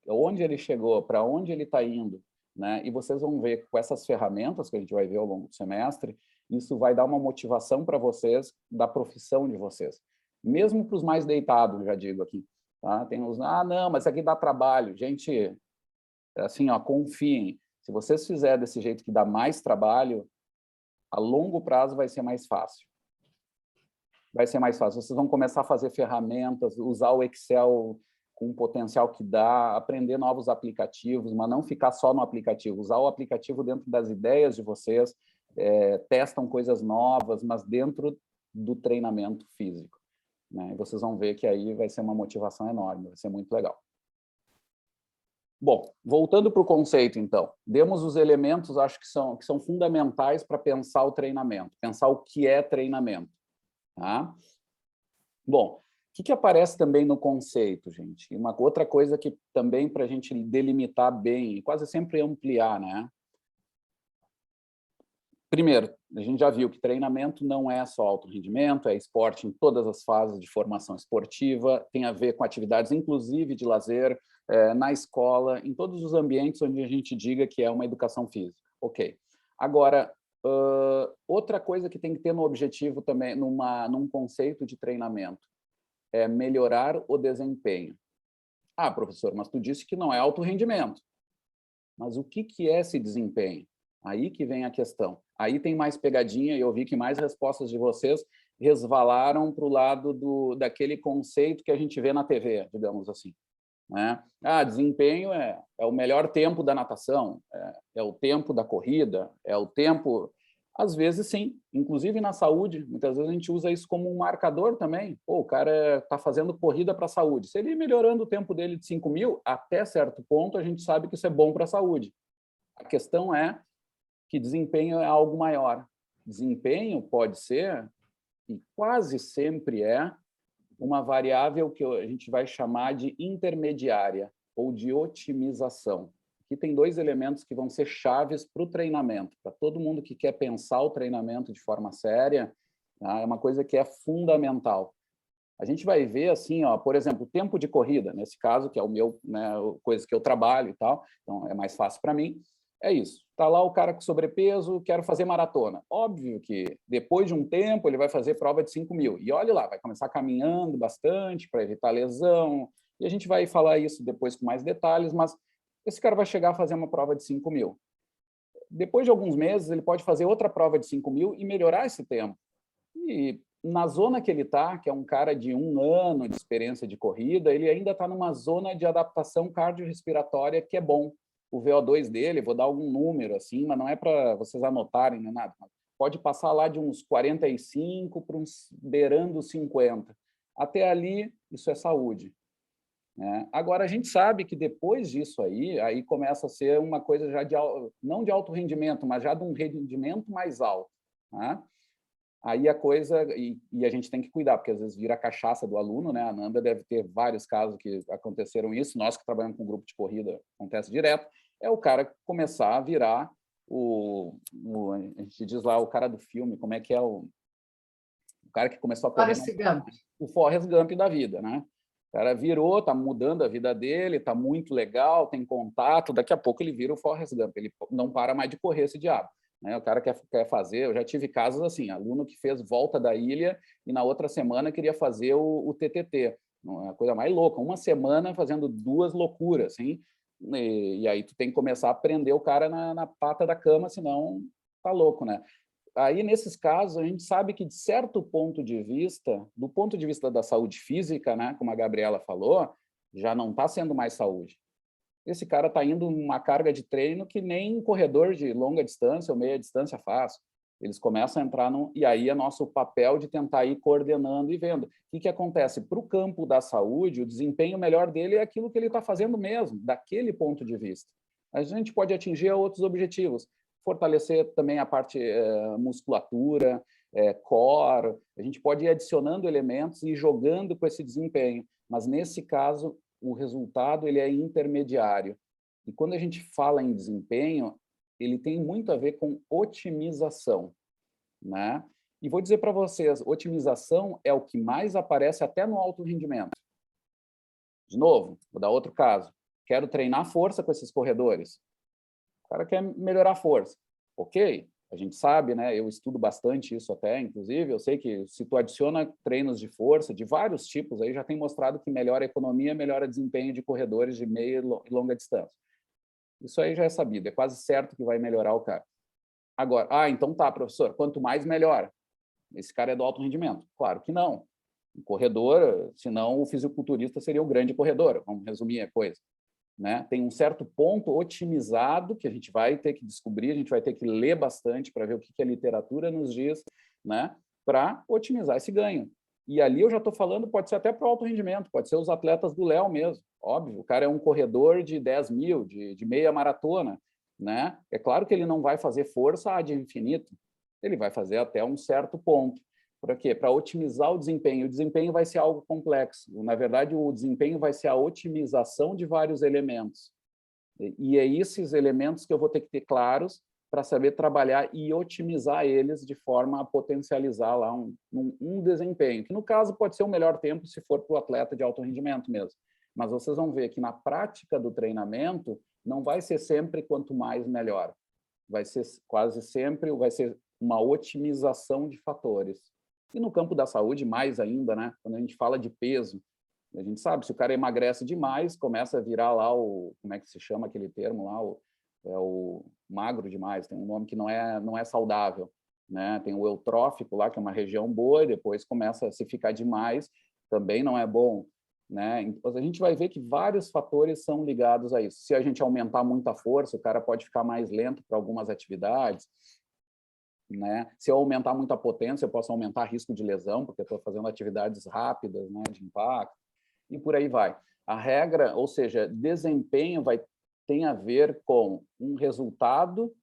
onde ele chegou, para onde ele está indo, né? E vocês vão ver com essas ferramentas que a gente vai ver ao longo do semestre, isso vai dar uma motivação para vocês da profissão de vocês. Mesmo para os mais deitados, já digo aqui. Tá? Tem uns, não, mas isso aqui dá trabalho. Gente, assim, confiem. Se vocês fizerem desse jeito que dá mais trabalho, a longo prazo vai ser mais fácil. Vai ser mais fácil. Vocês vão começar a fazer ferramentas, usar o Excel com o potencial que dá, aprender novos aplicativos, mas não ficar só no aplicativo. Usar o aplicativo dentro das ideias de vocês, testam coisas novas, mas dentro do treinamento físico, né? E vocês vão ver que aí vai ser uma motivação enorme, vai ser muito legal. Bom, voltando para o conceito, então, demos os elementos, acho que são fundamentais para pensar o treinamento, pensar o que é treinamento. Tá? Bom, o que aparece também no conceito, gente? Uma outra coisa que também para a gente delimitar bem, e quase sempre ampliar, né? Primeiro, a gente já viu que treinamento não é só alto rendimento, é esporte em todas as fases de formação esportiva, tem a ver com atividades, inclusive de lazer, na escola, em todos os ambientes onde a gente diga que é uma educação física. Ok. Agora, outra coisa que tem que ter no objetivo também, num conceito de treinamento, é melhorar o desempenho. Professor, mas tu disse que não é alto rendimento. Mas o que é esse desempenho? Aí que vem a questão. Aí tem mais pegadinha, e eu vi que mais respostas de vocês resvalaram para o lado daquele conceito que a gente vê na TV, digamos assim. Né? Desempenho é o melhor tempo da natação, é o tempo da corrida, é o tempo... Às vezes, sim. Inclusive na saúde, muitas vezes a gente usa isso como um marcador também. O cara está fazendo corrida para a saúde. Se ele ir melhorando o tempo dele de 5.000, até certo ponto, a gente sabe que isso é bom para a saúde. A questão é que desempenho é algo maior. Desempenho pode ser, e quase sempre é, uma variável que a gente vai chamar de intermediária ou de otimização. Aqui tem 2 elementos que vão ser chaves para o treinamento. Para todo mundo que quer pensar o treinamento de forma séria, tá? É uma coisa que é fundamental. A gente vai ver, assim, por exemplo, o tempo de corrida, nesse caso, que é o meu, né, coisa que eu trabalho e tal, então é mais fácil para mim. É isso. Está lá o cara com sobrepeso, quero fazer maratona. Óbvio que depois de um tempo ele vai fazer prova de 5.000. E olha lá, vai começar caminhando bastante para evitar lesão. E a gente vai falar isso depois com mais detalhes, mas esse cara vai chegar a fazer uma prova de 5.000. Depois de alguns meses, ele pode fazer outra prova de 5.000 e melhorar esse tempo. E na zona que ele está, que é um cara de 1 ano de experiência de corrida, ele ainda está numa zona de adaptação cardiorrespiratória que é bom. O VO2 dele, vou dar algum número, assim, mas não é para vocês anotarem nem nada. Pode passar lá de uns 45 para uns beirando 50. Até ali, isso é saúde. Né? Agora, a gente sabe que depois disso aí começa a ser uma coisa já não de alto rendimento, mas já de um rendimento mais alto. Né? Aí a coisa, e a gente tem que cuidar, porque às vezes vira a cachaça do aluno, né? A Nanda deve ter vários casos que aconteceram isso, nós que trabalhamos com grupo de corrida, acontece direto, é o cara começar a virar a gente diz lá, o cara do filme, como é que é o cara que começou a correr... Forrest Gump. O Forrest Gump da vida, né? O cara virou, está mudando a vida dele, está muito legal, tem contato, daqui a pouco ele vira o Forrest Gump, ele não para mais de correr esse diabo. Né? O cara quer fazer, eu já tive casos assim, aluno que fez volta da ilha e na outra semana queria fazer o TTT. É a coisa mais louca, uma semana fazendo 2 loucuras, assim, e aí tu tem que começar a prender o cara na pata da cama, senão tá louco, né? Aí, nesses casos, a gente sabe que, de certo ponto de vista, do ponto de vista da saúde física, né, como a Gabriela falou, já não está sendo mais saúde. Esse cara está indo uma carga de treino que nem corredor de longa distância ou meia distância faz. Eles começam a entrar no... E aí é nosso papel de tentar ir coordenando e vendo. O que acontece? Para o campo da saúde, o desempenho melhor dele é aquilo que ele está fazendo mesmo, daquele ponto de vista. A gente pode atingir outros objetivos. Fortalecer também a parte musculatura, core, a gente pode ir adicionando elementos e jogando com esse desempenho, mas nesse caso o resultado ele é intermediário. E quando a gente fala em desempenho, ele tem muito a ver com otimização, né? E vou dizer para vocês, otimização é o que mais aparece até no alto rendimento. De novo, vou dar outro caso. Quero treinar força com esses corredores. O cara quer melhorar a força. Ok, a gente sabe, né? Eu estudo bastante isso até, inclusive. Eu sei que se tu adiciona treinos de força, de vários tipos, aí já tem mostrado que melhora a economia, melhora o desempenho de corredores de meia e longa distância. Isso aí já é sabido, é quase certo que vai melhorar o cara. Agora, então tá, professor, quanto mais, melhor. Esse cara é do alto rendimento? Claro que não. Um corredor, senão o fisiculturista seria o grande corredor, vamos resumir a coisa. Né? Tem um certo ponto otimizado que a gente vai ter que descobrir, a gente vai ter que ler bastante para ver o que a literatura nos diz, né? Para otimizar esse ganho. E ali eu já estou falando, pode ser até para o alto rendimento, pode ser os atletas do Léo mesmo, óbvio, o cara é um corredor de 10 mil, de meia maratona, né? É claro que ele não vai fazer força ad infinito, ele vai fazer até um certo ponto. Para quê? Para otimizar o desempenho. O desempenho vai ser algo complexo. Na verdade, o desempenho vai ser a otimização de vários elementos. E é esses elementos que eu vou ter que ter claros para saber trabalhar e otimizar eles de forma a potencializar lá um desempenho, que no caso pode ser o melhor tempo se for para o atleta de alto rendimento mesmo. Mas vocês vão ver que na prática do treinamento não vai ser sempre quanto mais melhor. Vai ser quase sempre, vai ser uma otimização de fatores. E no campo da saúde, mais ainda, né? Quando a gente fala de peso, a gente sabe, se o cara emagrece demais, começa a virar lá o... Como é que se chama aquele termo lá? O magro demais, tem um nome que não é saudável. Né? Tem o eutrófico lá, que é uma região boa, e depois começa a se ficar demais, também não é bom. Né? Então, a gente vai ver que vários fatores são ligados a isso. Se a gente aumentar muito a força, o cara pode ficar mais lento para algumas atividades. Né? Se eu aumentar muito a potência, eu posso aumentar risco de lesão, porque eu estou fazendo atividades rápidas, né, de impacto, e por aí vai. A regra, ou seja, desempenho tem a ver com um resultado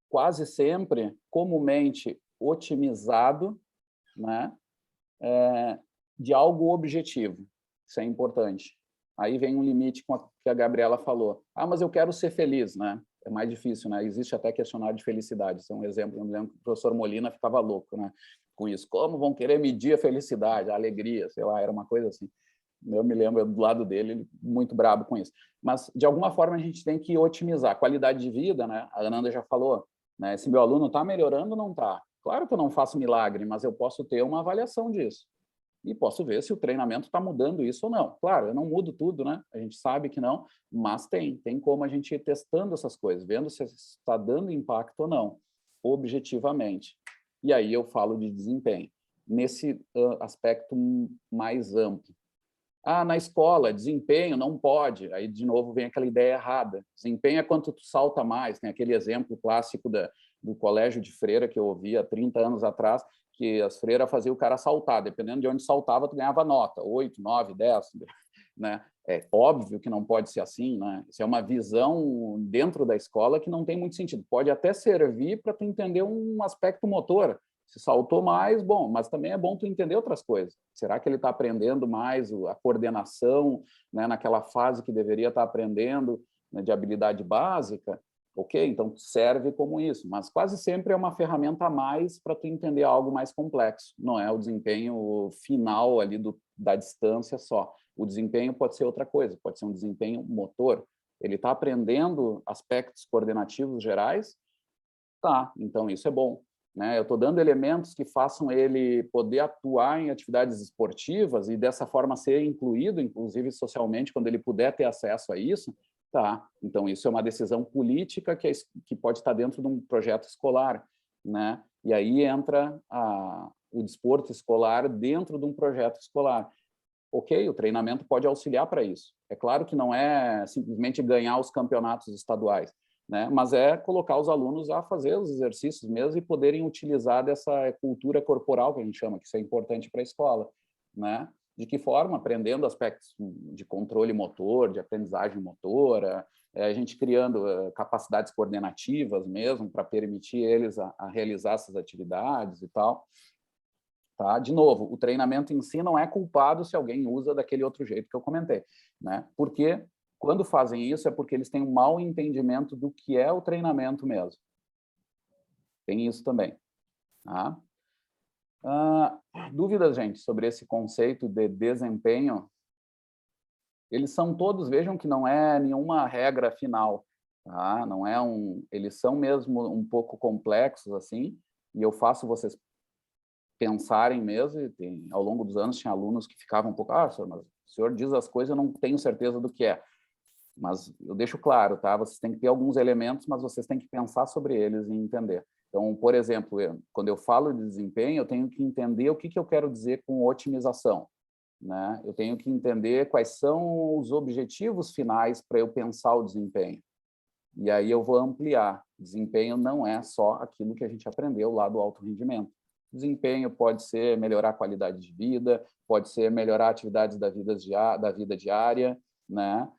quase sempre, comumente otimizado, né, de algo objetivo. Isso é importante. Aí vem um limite com que a Gabriela falou. Mas eu quero ser feliz, né? É mais difícil, né? Existe até questionário de felicidade. Isso é um exemplo. Eu me lembro que o professor Molina ficava louco, né? Com isso. Como vão querer medir a felicidade, a alegria? Sei lá, era uma coisa assim. Eu me lembro do lado dele, ele muito brabo com isso. Mas, de alguma forma, a gente tem que otimizar. A qualidade de vida, né? A Ananda já falou, né? Se meu aluno está melhorando ou não está. Claro que eu não faço milagre, mas eu posso ter uma avaliação disso. E posso ver se o treinamento está mudando isso ou não. Claro, eu não mudo tudo, né? A gente sabe que não, mas tem como a gente ir testando essas coisas, vendo se está dando impacto ou não, objetivamente. E aí eu falo de desempenho, nesse aspecto mais amplo. Na escola, desempenho não pode. Aí, de novo, vem aquela ideia errada. Desempenho é quanto tu salta mais. Tem aquele exemplo clássico do colégio de freira que eu ouvi há 30 anos atrás, que as freiras faziam o cara saltar. Dependendo de onde saltava, tu ganhava nota, 8, 9, 10. Né? É óbvio que não pode ser assim. Né? Isso é uma visão dentro da escola que não tem muito sentido. Pode até servir para tu entender um aspecto motor. Se saltou mais, bom, mas também é bom tu entender outras coisas. Será que ele está aprendendo mais a coordenação, né, naquela fase que deveria estar aprendendo, né, de habilidade básica? Ok, então serve como isso, mas quase sempre é uma ferramenta a mais para tu entender algo mais complexo, não é o desempenho final ali da distância só. O desempenho pode ser outra coisa, pode ser um desempenho motor. Ele está aprendendo aspectos coordenativos gerais? Tá, então isso é bom. Né? Eu estou dando elementos que façam ele poder atuar em atividades esportivas e dessa forma ser incluído, inclusive socialmente, quando ele puder ter acesso a isso. Tá, então isso é uma decisão política que pode estar dentro de um projeto escolar, né? E aí entra o desporto escolar dentro de um projeto escolar. Ok, o treinamento pode auxiliar para isso. É claro que não é simplesmente ganhar os campeonatos estaduais, né? Mas é colocar os alunos a fazer os exercícios mesmo e poderem utilizar dessa cultura corporal que a gente chama, que isso é importante para a escola, né? De que forma? Aprendendo aspectos de controle motor, de aprendizagem motora, a gente criando capacidades coordenativas mesmo para permitir eles a realizar essas atividades e tal. Tá? De novo, o treinamento em si não é culpado se alguém usa daquele outro jeito que eu comentei, né? Porque quando fazem isso é porque eles têm um mau entendimento do que é o treinamento mesmo. Tem isso também. Tá? Dúvidas, gente, sobre esse conceito de desempenho? Eles são todos, vejam que não é nenhuma regra final, tá? Não é eles são mesmo um pouco complexos assim, e eu faço vocês pensarem mesmo, e ao longo dos anos tinha alunos que ficavam um pouco, senhor, mas o senhor diz as coisas, eu não tenho certeza do que é. Mas eu deixo claro, tá? Vocês têm que ter alguns elementos, mas vocês têm que pensar sobre eles e entender. Então, por exemplo, quando eu falo de desempenho, eu tenho que entender o que eu quero dizer com otimização, né? Eu tenho que entender quais são os objetivos finais para eu pensar o desempenho. E aí eu vou ampliar. Desempenho não é só aquilo que a gente aprendeu lá do alto rendimento. Desempenho pode ser melhorar a qualidade de vida, pode ser melhorar atividades da vida diária, né?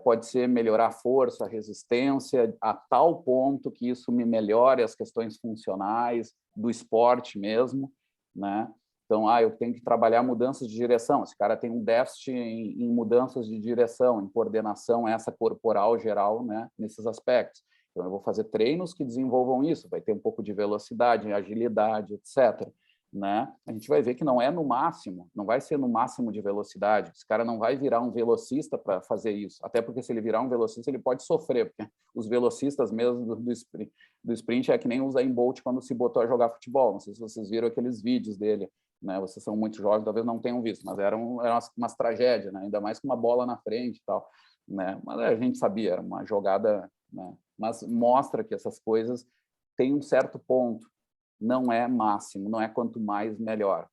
Pode ser melhorar a força, a resistência, a tal ponto que isso me melhore as questões funcionais do esporte mesmo, né? Então, eu tenho que trabalhar mudanças de direção. Esse cara tem um déficit em mudanças de direção, em coordenação essa corporal geral, né? Nesses aspectos. Então, eu vou fazer treinos que desenvolvam isso. Vai ter um pouco de velocidade, agilidade, etc. Né? A gente vai ver que não é no máximo, não vai ser no máximo de velocidade. Esse cara não vai virar um velocista para fazer isso. Até porque se ele virar um velocista, ele pode sofrer, porque os velocistas mesmo do sprint é que nem o Usain Bolt quando se botou a jogar futebol. Não sei se vocês viram aqueles vídeos dele, né? Vocês são muito jovens, talvez não tenham visto, mas eram umas tragédias, né? Ainda mais com uma bola na frente e tal, né? Mas a gente sabia, era uma jogada, né? Mas mostra que essas coisas têm um certo ponto. Não é máximo, não é quanto mais, melhor.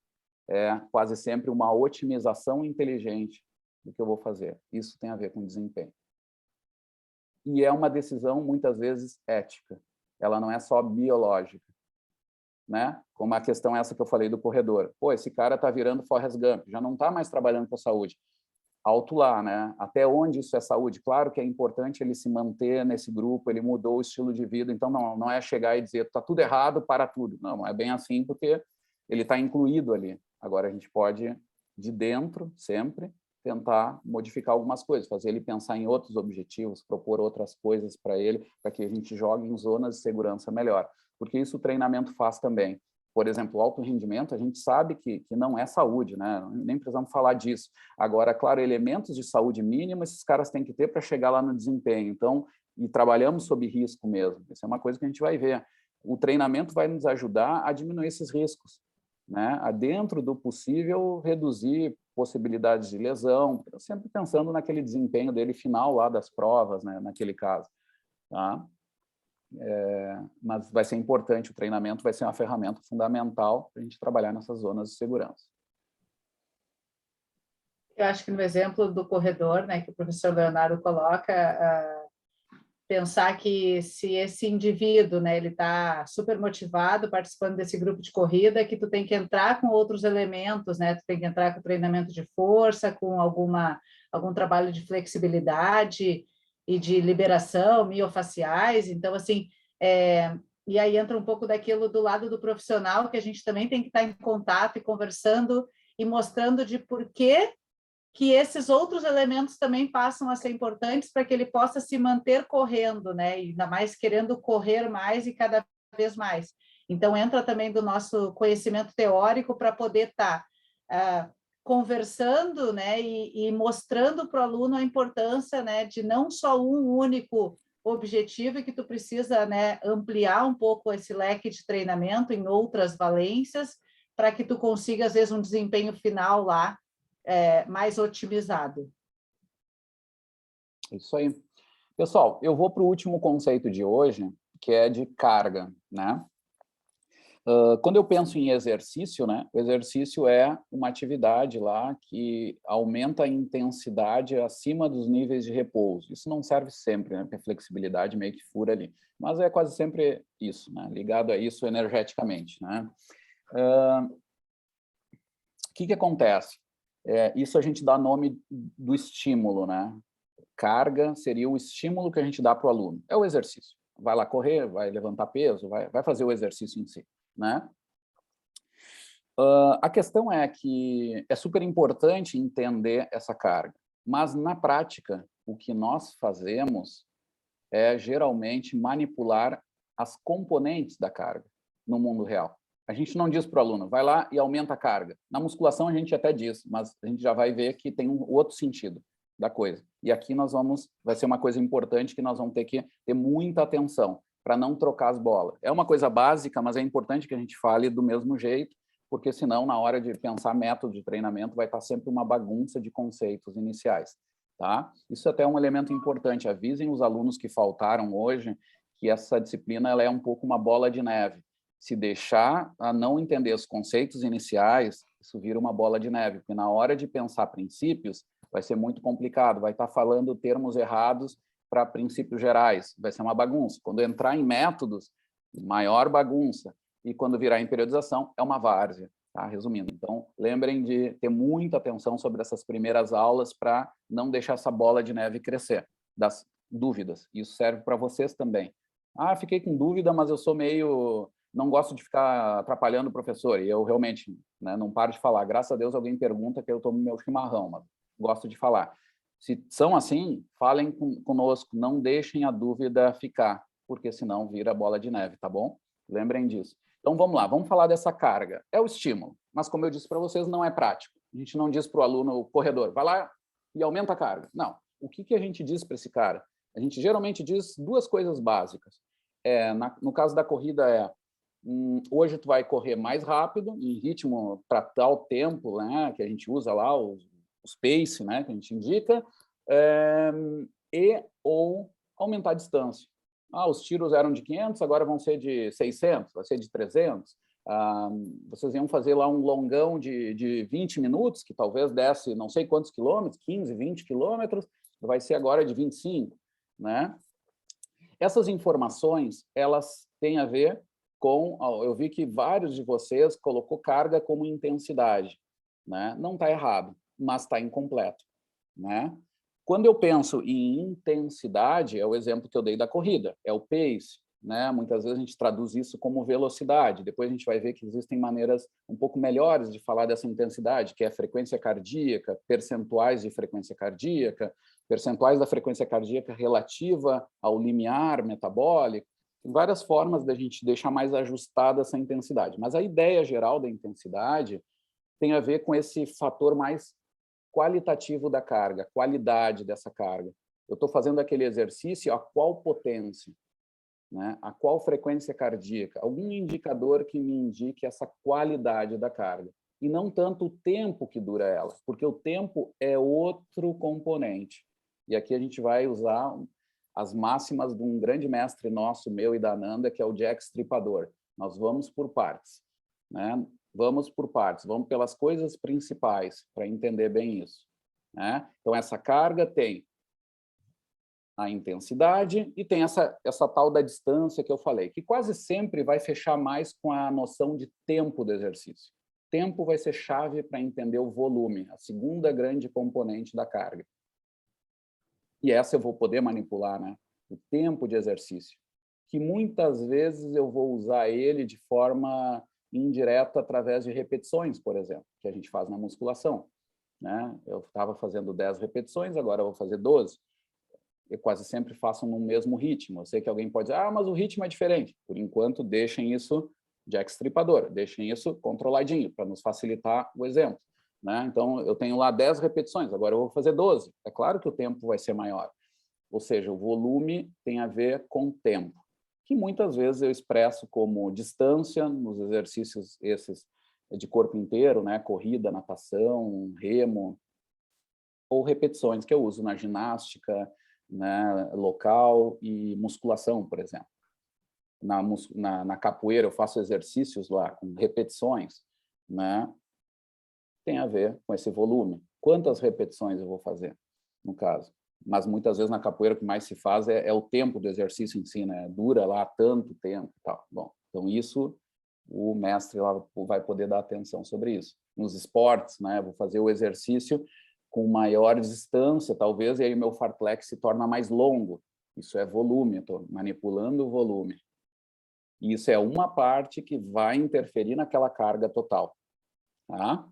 É quase sempre uma otimização inteligente do que eu vou fazer. Isso tem a ver com desempenho. E é uma decisão, muitas vezes, ética. Ela não é só biológica, né? Como a questão essa que eu falei do corredor. Pô, esse cara está virando Forrest Gump, já não está mais trabalhando com a saúde. Alto lá, né? Até onde isso é saúde? Claro que é importante ele se manter nesse grupo, ele mudou o estilo de vida, então não é chegar e dizer está tudo errado, para tudo. Não é bem assim, porque ele está incluído ali. Agora a gente pode, de dentro, sempre, tentar modificar algumas coisas, fazer ele pensar em outros objetivos, propor outras coisas para ele, para que a gente jogue em zonas de segurança melhor. Porque isso o treinamento faz também. Por exemplo, o alto rendimento, a gente sabe que não é saúde, né? Nem precisamos falar disso. Agora, claro, elementos de saúde mínima esses caras têm que ter para chegar lá no desempenho. Então, e trabalhamos sob risco mesmo. Isso é uma coisa que a gente vai ver. O treinamento vai nos ajudar a diminuir esses riscos, né? A, dentro do possível, reduzir possibilidades de lesão, sempre pensando naquele desempenho dele final lá das provas, né? Naquele caso, tá? Mas vai ser importante, o treinamento vai ser uma ferramenta fundamental para a gente trabalhar nessas zonas de segurança. Eu acho que no exemplo do corredor, né, que o professor Leonardo coloca, pensar que se esse indivíduo, né, ele está super motivado participando desse grupo de corrida, que tu tem que entrar com outros elementos, né, tu tem que entrar com treinamento de força, com algum trabalho de flexibilidade e de liberação, miofaciais, então, assim, e aí entra um pouco daquilo do lado do profissional, que a gente também tem que estar em contato e conversando e mostrando de por que que esses outros elementos também passam a ser importantes para que ele possa se manter correndo, né? E ainda mais querendo correr mais e cada vez mais. Então, entra também do nosso conhecimento teórico para poder estar conversando, né? E mostrando para o aluno a importância, né? De não só um único objetivo, e que tu precisa, né? Ampliar um pouco esse leque de treinamento em outras valências, para que tu consiga, às vezes, um desempenho final lá mais otimizado. Isso aí. Pessoal, eu vou para o último conceito de hoje, que é de carga, né? Quando eu penso em exercício, né? O exercício é uma atividade lá que aumenta a intensidade acima dos níveis de repouso. Isso não serve sempre, né? Porque a flexibilidade meio que fura ali. Mas é quase sempre isso, né? Ligado a isso energeticamente, né? O que acontece? Isso a gente dá nome do estímulo, né? Carga seria o estímulo que a gente dá para o aluno. É o exercício. Vai lá correr, vai levantar peso, vai fazer o exercício em si, né? A questão é que é super importante entender essa carga, mas na prática, o que nós fazemos é geralmente manipular as componentes da carga no mundo real. A gente não diz para o aluno, vai lá e aumenta a carga. Na musculação a gente até diz, mas a gente já vai ver que tem um outro sentido da coisa. E aqui vai ser uma coisa importante que nós vamos ter que ter muita atenção para não trocar as bolas. É uma coisa básica, mas é importante que a gente fale do mesmo jeito, porque senão, na hora de pensar método de treinamento, vai estar sempre uma bagunça de conceitos iniciais, tá? Isso até é um elemento importante. Avisem os alunos que faltaram hoje que essa disciplina ela é um pouco uma bola de neve. Se deixar a não entender os conceitos iniciais, isso vira uma bola de neve, porque na hora de pensar princípios, vai ser muito complicado, vai estar falando termos errados para princípios gerais, vai ser uma bagunça. Quando entrar em métodos, maior bagunça. E quando virar em periodização, é uma várzea, tá? Resumindo. Então, lembrem de ter muita atenção sobre essas primeiras aulas para não deixar essa bola de neve crescer, das dúvidas. Isso serve para vocês também. Ah, fiquei com dúvida, mas eu sou meio... não gosto de ficar atrapalhando o professor, e eu realmente, né, não paro de falar. Graças a Deus alguém pergunta que eu tomo meu chimarrão, mas gosto de falar. Se são assim, falem conosco, não deixem a dúvida ficar, porque senão vira bola de neve, tá bom? Lembrem disso. Então, vamos lá, vamos falar dessa carga. É o estímulo, mas como eu disse para vocês, não é prático. A gente não diz para o aluno, o corredor, vai lá e aumenta a carga. Não. O que a gente diz para esse cara? A gente geralmente diz duas coisas básicas. No caso da corrida, hoje tu vai correr mais rápido, em ritmo para tal tempo, né, que a gente usa lá, os pace, né, que a gente indica, ou aumentar a distância. Os tiros eram de 500, agora vão ser de 600, vai ser de 300. Vocês iam fazer lá um longão de 20 minutos, que talvez desse não sei quantos quilômetros, 15, 20 quilômetros, vai ser agora de 25, né? Essas informações, elas têm a ver com... eu vi que vários de vocês colocou carga como intensidade, né? Não está errado, mas está incompleto, né? Quando eu penso em intensidade, é o exemplo que eu dei da corrida, é o pace, né? Muitas vezes a gente traduz isso como velocidade, depois a gente vai ver que existem maneiras um pouco melhores de falar dessa intensidade, que é frequência cardíaca, percentuais de frequência cardíaca, percentuais da frequência cardíaca relativa ao limiar metabólico, tem várias formas da gente deixar mais ajustada essa intensidade, mas a ideia geral da intensidade tem a ver com esse fator mais qualitativo da carga, qualidade dessa carga. Eu estou fazendo aquele exercício, a qual potência, né? A qual frequência cardíaca, algum indicador que me indique essa qualidade da carga. E não tanto o tempo que dura ela, porque o tempo é outro componente. E aqui a gente vai usar as máximas de um grande mestre nosso, meu e da Ananda, que é o Jack Stripador. Nós vamos por partes, né? Vamos por partes, vamos pelas coisas principais para entender bem isso, né? Então, essa carga tem a intensidade e tem essa tal da distância que eu falei, que quase sempre vai fechar mais com a noção de tempo do exercício. Tempo vai ser chave para entender o volume, a segunda grande componente da carga. E essa eu vou poder manipular, né? O tempo de exercício, que muitas vezes eu vou usar ele de forma indireta através de repetições, por exemplo, que a gente faz na musculação. né? Eu estava fazendo 10 repetições, agora eu vou fazer 12. Eu quase sempre faço no mesmo ritmo. Eu sei que alguém pode dizer, mas o ritmo é diferente. Por enquanto, deixem isso jack stripadora, deixem isso controladinho, para nos facilitar o exemplo, né? Então, eu tenho lá 10 repetições, agora eu vou fazer 12. É claro que o tempo vai ser maior. Ou seja, o volume tem a ver com tempo, que muitas vezes eu expresso como distância nos exercícios esses de corpo inteiro, né? Corrida, natação, remo, ou repetições que eu uso na ginástica, né, local e musculação, por exemplo. Na capoeira eu faço exercícios lá com repetições, né? Tem a ver com esse volume. Quantas repetições eu vou fazer, no caso? Mas muitas vezes na capoeira o que mais se faz é o tempo do exercício em si, né? Dura lá tanto tempo e tal. Bom, então isso o mestre lá vai poder dar atenção sobre isso. Nos esportes, né? Vou fazer o exercício com maior distância, talvez, e aí o meu fartlek se torna mais longo. Isso é volume, estou manipulando o volume. E isso é uma parte que vai interferir naquela carga total. Tá?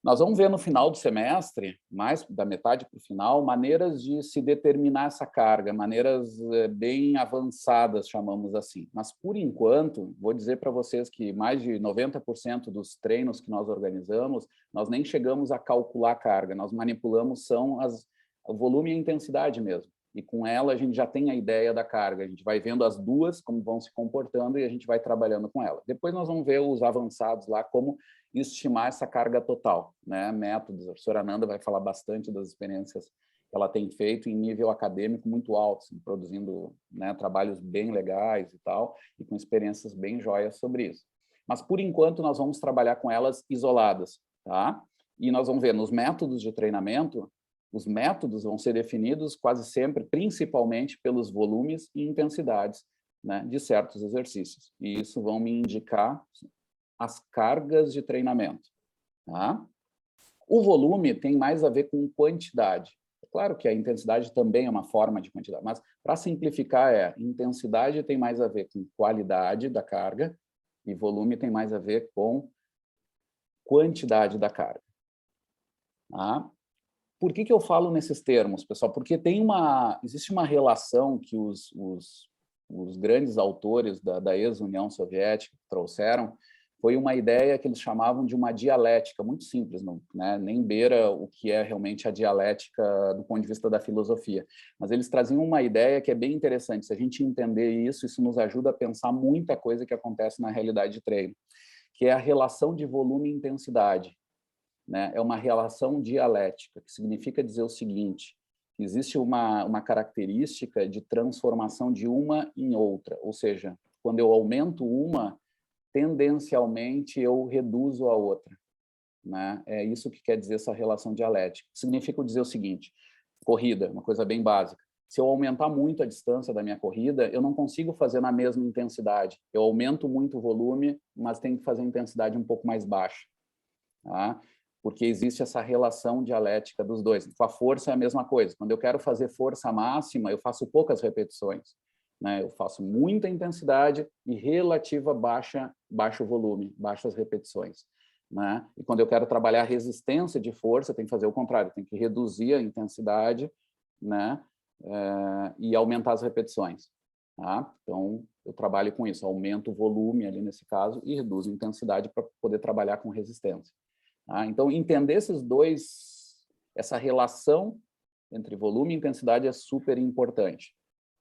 Nós vamos ver no final do semestre, mais da metade para o final, maneiras de se determinar essa carga, maneiras bem avançadas, chamamos assim. Mas, por enquanto, vou dizer para vocês que mais de 90% dos treinos que nós organizamos, nós nem chegamos a calcular a carga, nós manipulamos o volume e a intensidade mesmo. E com ela a gente já tem a ideia da carga, a gente vai vendo as duas, como vão se comportando, e a gente vai trabalhando com ela. Depois nós vamos ver os avançados lá, como estimar essa carga total, né? Métodos, a professora Ananda vai falar bastante das experiências que ela tem feito em nível acadêmico muito alto, assim, produzindo, né, trabalhos bem legais e tal, e com experiências bem joias sobre isso. Mas, por enquanto, nós vamos trabalhar com elas isoladas, tá? E nós vamos ver nos métodos de treinamento, os métodos vão ser definidos quase sempre, principalmente pelos volumes e intensidades, né, de certos exercícios. E isso vão me indicar as cargas de treinamento. Tá? O volume tem mais a ver com quantidade. É claro que a intensidade também é uma forma de quantidade, mas, para simplificar, intensidade tem mais a ver com qualidade da carga e volume tem mais a ver com quantidade da carga. Tá? Por que eu falo nesses termos, pessoal? Porque existe uma relação que os grandes autores da ex-União Soviética trouxeram, foi uma ideia que eles chamavam de uma dialética, muito simples, não, né? Nem beira o que é realmente a dialética do ponto de vista da filosofia. Mas eles traziam uma ideia que é bem interessante. Se a gente entender isso nos ajuda a pensar muita coisa que acontece na realidade de treino, que é a relação de volume e intensidade. Né? É uma relação dialética, que significa dizer o seguinte, que existe uma característica de transformação de uma em outra, ou seja, quando eu aumento uma, tendencialmente eu reduzo a outra. Né? É isso que quer dizer essa relação dialética. Significa dizer o seguinte, corrida, uma coisa bem básica. Se eu aumentar muito a distância da minha corrida, eu não consigo fazer na mesma intensidade. Eu aumento muito o volume, mas tenho que fazer a intensidade um pouco mais baixa. Tá? Porque existe essa relação dialética dos dois. Com a força é a mesma coisa. Quando eu quero fazer força máxima, eu faço poucas repetições. Né? Eu faço muita intensidade e relativa baixo volume, baixas repetições. Né? E quando eu quero trabalhar resistência de força, eu tenho que fazer o contrário, eu tenho que reduzir a intensidade, né? E aumentar as repetições. Tá? Então, eu trabalho com isso, aumento o volume ali nesse caso e reduzo a intensidade para poder trabalhar com resistência. Tá? Então, entender essa relação entre volume e intensidade é super importante.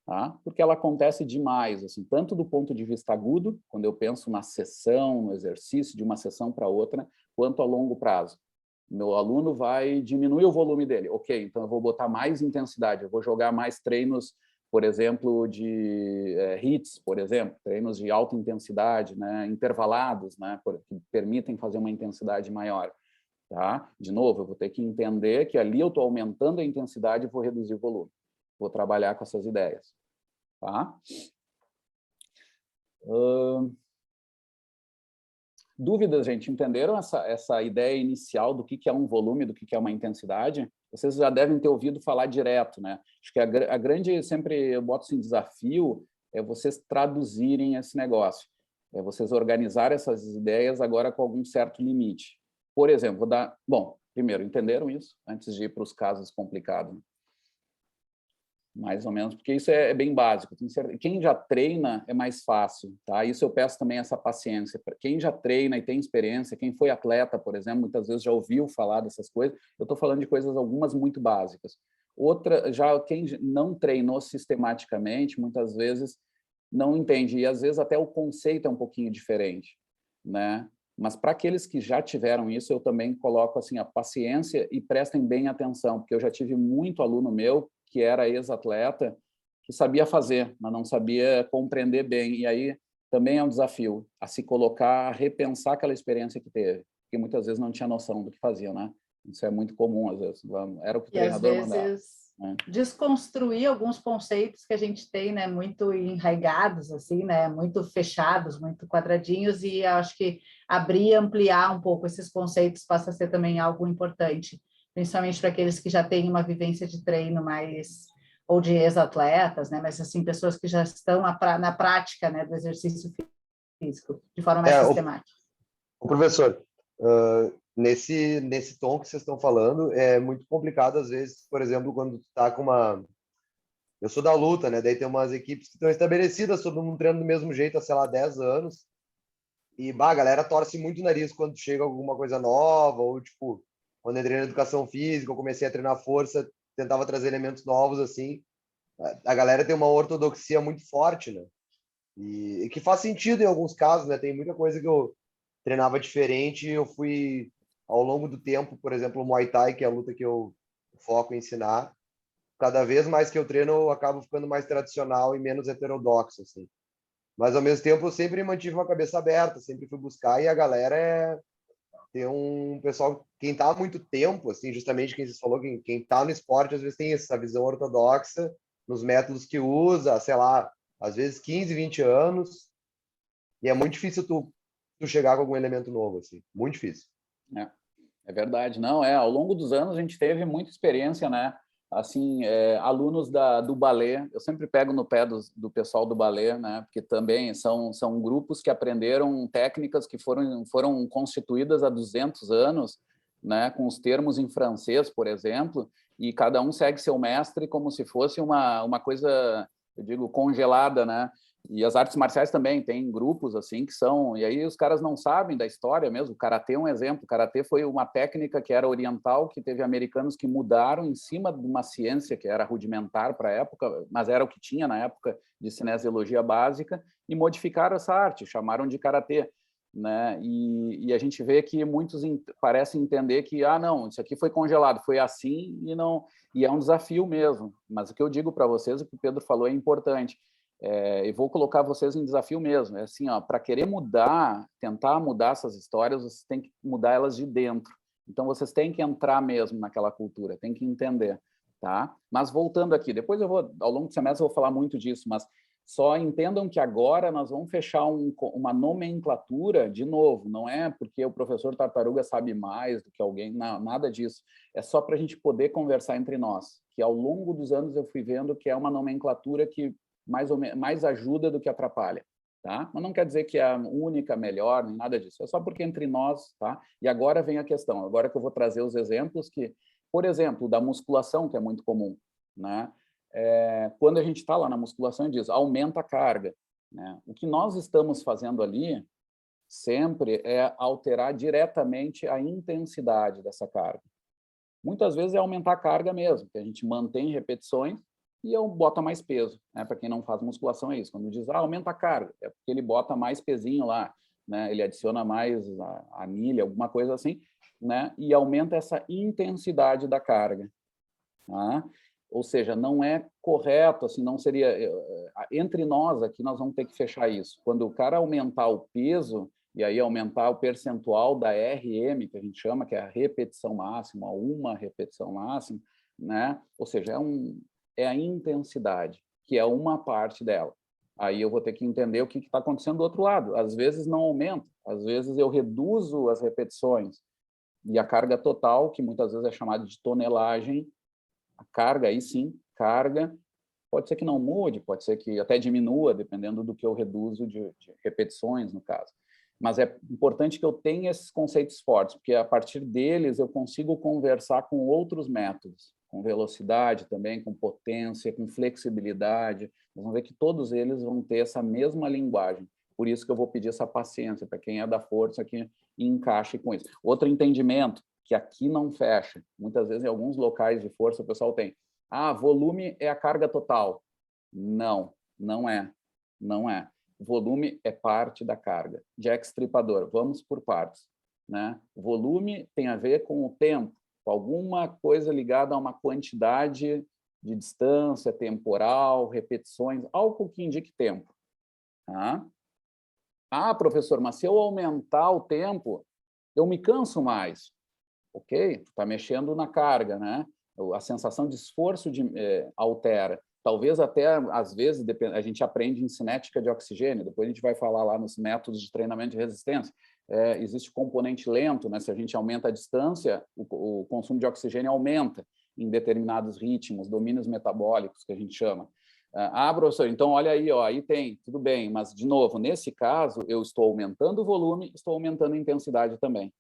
Tá? Porque ela acontece demais, assim, tanto do ponto de vista agudo, quando eu penso na sessão, no exercício, de uma sessão para outra, quanto a longo prazo. Meu aluno vai diminuir o volume dele. Ok, então eu vou botar mais intensidade, eu vou jogar mais treinos, por exemplo, de HIITs, por exemplo, treinos de alta intensidade, né, intervalados, né, que permitem fazer uma intensidade maior. Tá? De novo, eu vou ter que entender que ali eu estou aumentando a intensidade e vou reduzir o volume. Vou trabalhar com essas ideias. Tá? Dúvidas, gente? Entenderam essa ideia inicial do que é um volume, do que é uma intensidade? Vocês já devem ter ouvido falar direto, né? Acho que a grande, sempre eu boto em desafio, é vocês traduzirem esse negócio. É vocês organizarem essas ideias agora com algum certo limite. Por exemplo, primeiro, entenderam isso antes de ir para os casos complicados? Mais ou menos, porque isso é bem básico. Quem já treina é mais fácil, tá? Isso eu peço também essa paciência. Quem já treina e tem experiência, quem foi atleta, por exemplo, muitas vezes já ouviu falar dessas coisas. Eu estou falando de coisas algumas muito básicas. Outra, já quem não treinou sistematicamente, muitas vezes não entende, e às vezes até o conceito é um pouquinho diferente, né? Mas para aqueles que já tiveram isso, eu também coloco assim a paciência e prestem bem atenção, porque eu já tive muito aluno meu que era ex-atleta, que sabia fazer, mas não sabia compreender bem. E aí também é um desafio a se colocar, a repensar aquela experiência que teve, porque muitas vezes não tinha noção do que fazia, né? Isso é muito comum, às vezes. Era o que o treinador mandava. E, às vezes, desconstruir alguns conceitos que a gente tem, né? Muito enraigados, assim, né? Muito fechados, muito quadradinhos, e acho que abrir, ampliar um pouco esses conceitos passa a ser também algo importante, principalmente para aqueles que já têm uma vivência de treino mais, ou de ex-atletas, né? Mas, assim, pessoas que já estão na prática, né? Do exercício físico, de forma mais sistemática. O professor, nesse tom que vocês estão falando, é muito complicado, às vezes, por exemplo, quando tu tá com uma... Eu sou da luta, né? Daí tem umas equipes que estão estabelecidas, todo mundo treina do mesmo jeito há, sei lá, 10 anos, e, a galera torce muito o nariz quando chega alguma coisa nova, ou, tipo, quando eu entrei na educação física, eu comecei a treinar força, tentava trazer elementos novos, assim. A galera tem uma ortodoxia muito forte, né? E que faz sentido em alguns casos, né? Tem muita coisa que eu treinava diferente e eu fui, ao longo do tempo, por exemplo, o Muay Thai, que é a luta que eu foco em ensinar, cada vez mais que eu treino, eu acabo ficando mais tradicional e menos heterodoxo, assim. Mas, ao mesmo tempo, eu sempre mantive uma cabeça aberta, sempre fui buscar, e a galera tem um pessoal, quem tá há muito tempo, assim, justamente quem você falou, quem tá no esporte, às vezes tem essa visão ortodoxa nos métodos que usa, sei lá, às vezes 15, 20 anos, e é muito difícil tu chegar com algum elemento novo, assim, muito difícil. É verdade, não, ao longo dos anos a gente teve muita experiência, né? Assim, alunos do balé, eu sempre pego no pé do pessoal do balé, né? Porque também são grupos que aprenderam técnicas que foram constituídas há 200 anos, né? Com os termos em francês, por exemplo, e cada um segue seu mestre como se fosse uma coisa, eu digo, congelada, né? E as artes marciais também tem grupos assim que são, e aí os caras não sabem da história mesmo. O karatê é um exemplo. O karatê foi uma técnica que era oriental, que teve americanos que mudaram em cima de uma ciência que era rudimentar para a época, mas era o que tinha na época de cinesiologia básica, e modificaram essa arte, chamaram de karatê, né? E a gente vê que muitos parecem entender que não, isso aqui foi congelado, foi assim, e não, e é um desafio mesmo. Mas o que eu digo para vocês, o que o Pedro falou é importante. E vou colocar vocês em desafio mesmo. É assim, para querer mudar, tentar mudar essas histórias, vocês têm que mudar elas de dentro. Então, vocês têm que entrar mesmo naquela cultura, têm que entender, tá? Mas voltando aqui, depois ao longo do semestre, eu vou falar muito disso, mas só entendam que agora nós vamos fechar uma nomenclatura de novo. Não é porque o professor Tartaruga sabe mais do que alguém, não, nada disso. É só para a gente poder conversar entre nós, que ao longo dos anos eu fui vendo que é uma nomenclatura que mais ajuda do que atrapalha, tá? Mas não quer dizer que é a única, melhor, nem nada disso. É só porque entre nós, tá? E agora vem a questão, agora que eu vou trazer os exemplos que, por exemplo, da musculação, que é muito comum, né? Quando a gente está lá na musculação e diz, aumenta a carga, né? O que nós estamos fazendo ali sempre é alterar diretamente a intensidade dessa carga. Muitas vezes é aumentar a carga mesmo, que a gente mantém repetições e eu bota mais peso, né? Para quem não faz musculação é isso. Quando diz, aumenta a carga, é porque ele bota mais pezinho lá, né? Ele adiciona mais anilha, alguma coisa assim, né? E aumenta essa intensidade da carga, tá? Ou seja, não é correto, assim, não seria... Entre nós aqui, nós vamos ter que fechar isso. Quando o cara aumentar o peso, e aí aumentar o percentual da RM, que a gente chama, que é a repetição máxima, uma repetição máxima, né? Ou seja, é a intensidade, que é uma parte dela. Aí eu vou ter que entender o que está acontecendo do outro lado. Às vezes não aumenta, às vezes eu reduzo as repetições. E a carga total, que muitas vezes é chamada de tonelagem, a carga, aí sim, carga, pode ser que não mude, pode ser que até diminua, dependendo do que eu reduzo de repetições, no caso. Mas é importante que eu tenha esses conceitos fortes, porque a partir deles eu consigo conversar com outros métodos, com velocidade também, com potência, com flexibilidade. Nós vamos ver que todos eles vão ter essa mesma linguagem. Por isso que eu vou pedir essa paciência para quem é da força que encaixe com isso. Outro entendimento, que aqui não fecha. Muitas vezes em alguns locais de força o pessoal tem: volume é a carga total. Não, não é. Não é. Volume é parte da carga. Jack Stripador, vamos por partes, né? Volume tem a ver com o tempo, com alguma coisa ligada a uma quantidade de distância, temporal, repetições, algo que indique tempo. Tá? Professor, mas se eu aumentar o tempo, eu me canso mais. Ok? Está mexendo na carga, né? A sensação de esforço altera. Talvez até, às vezes, a gente aprende em cinética de oxigênio, depois a gente vai falar lá nos métodos de treinamento de resistência. Existe componente lento, né? Se a gente aumenta a distância, o consumo de oxigênio aumenta em determinados ritmos, domínios metabólicos, que a gente chama. Professor, então olha aí, aí tem, tudo bem, mas, de novo, nesse caso, eu estou aumentando o volume, estou aumentando a intensidade também.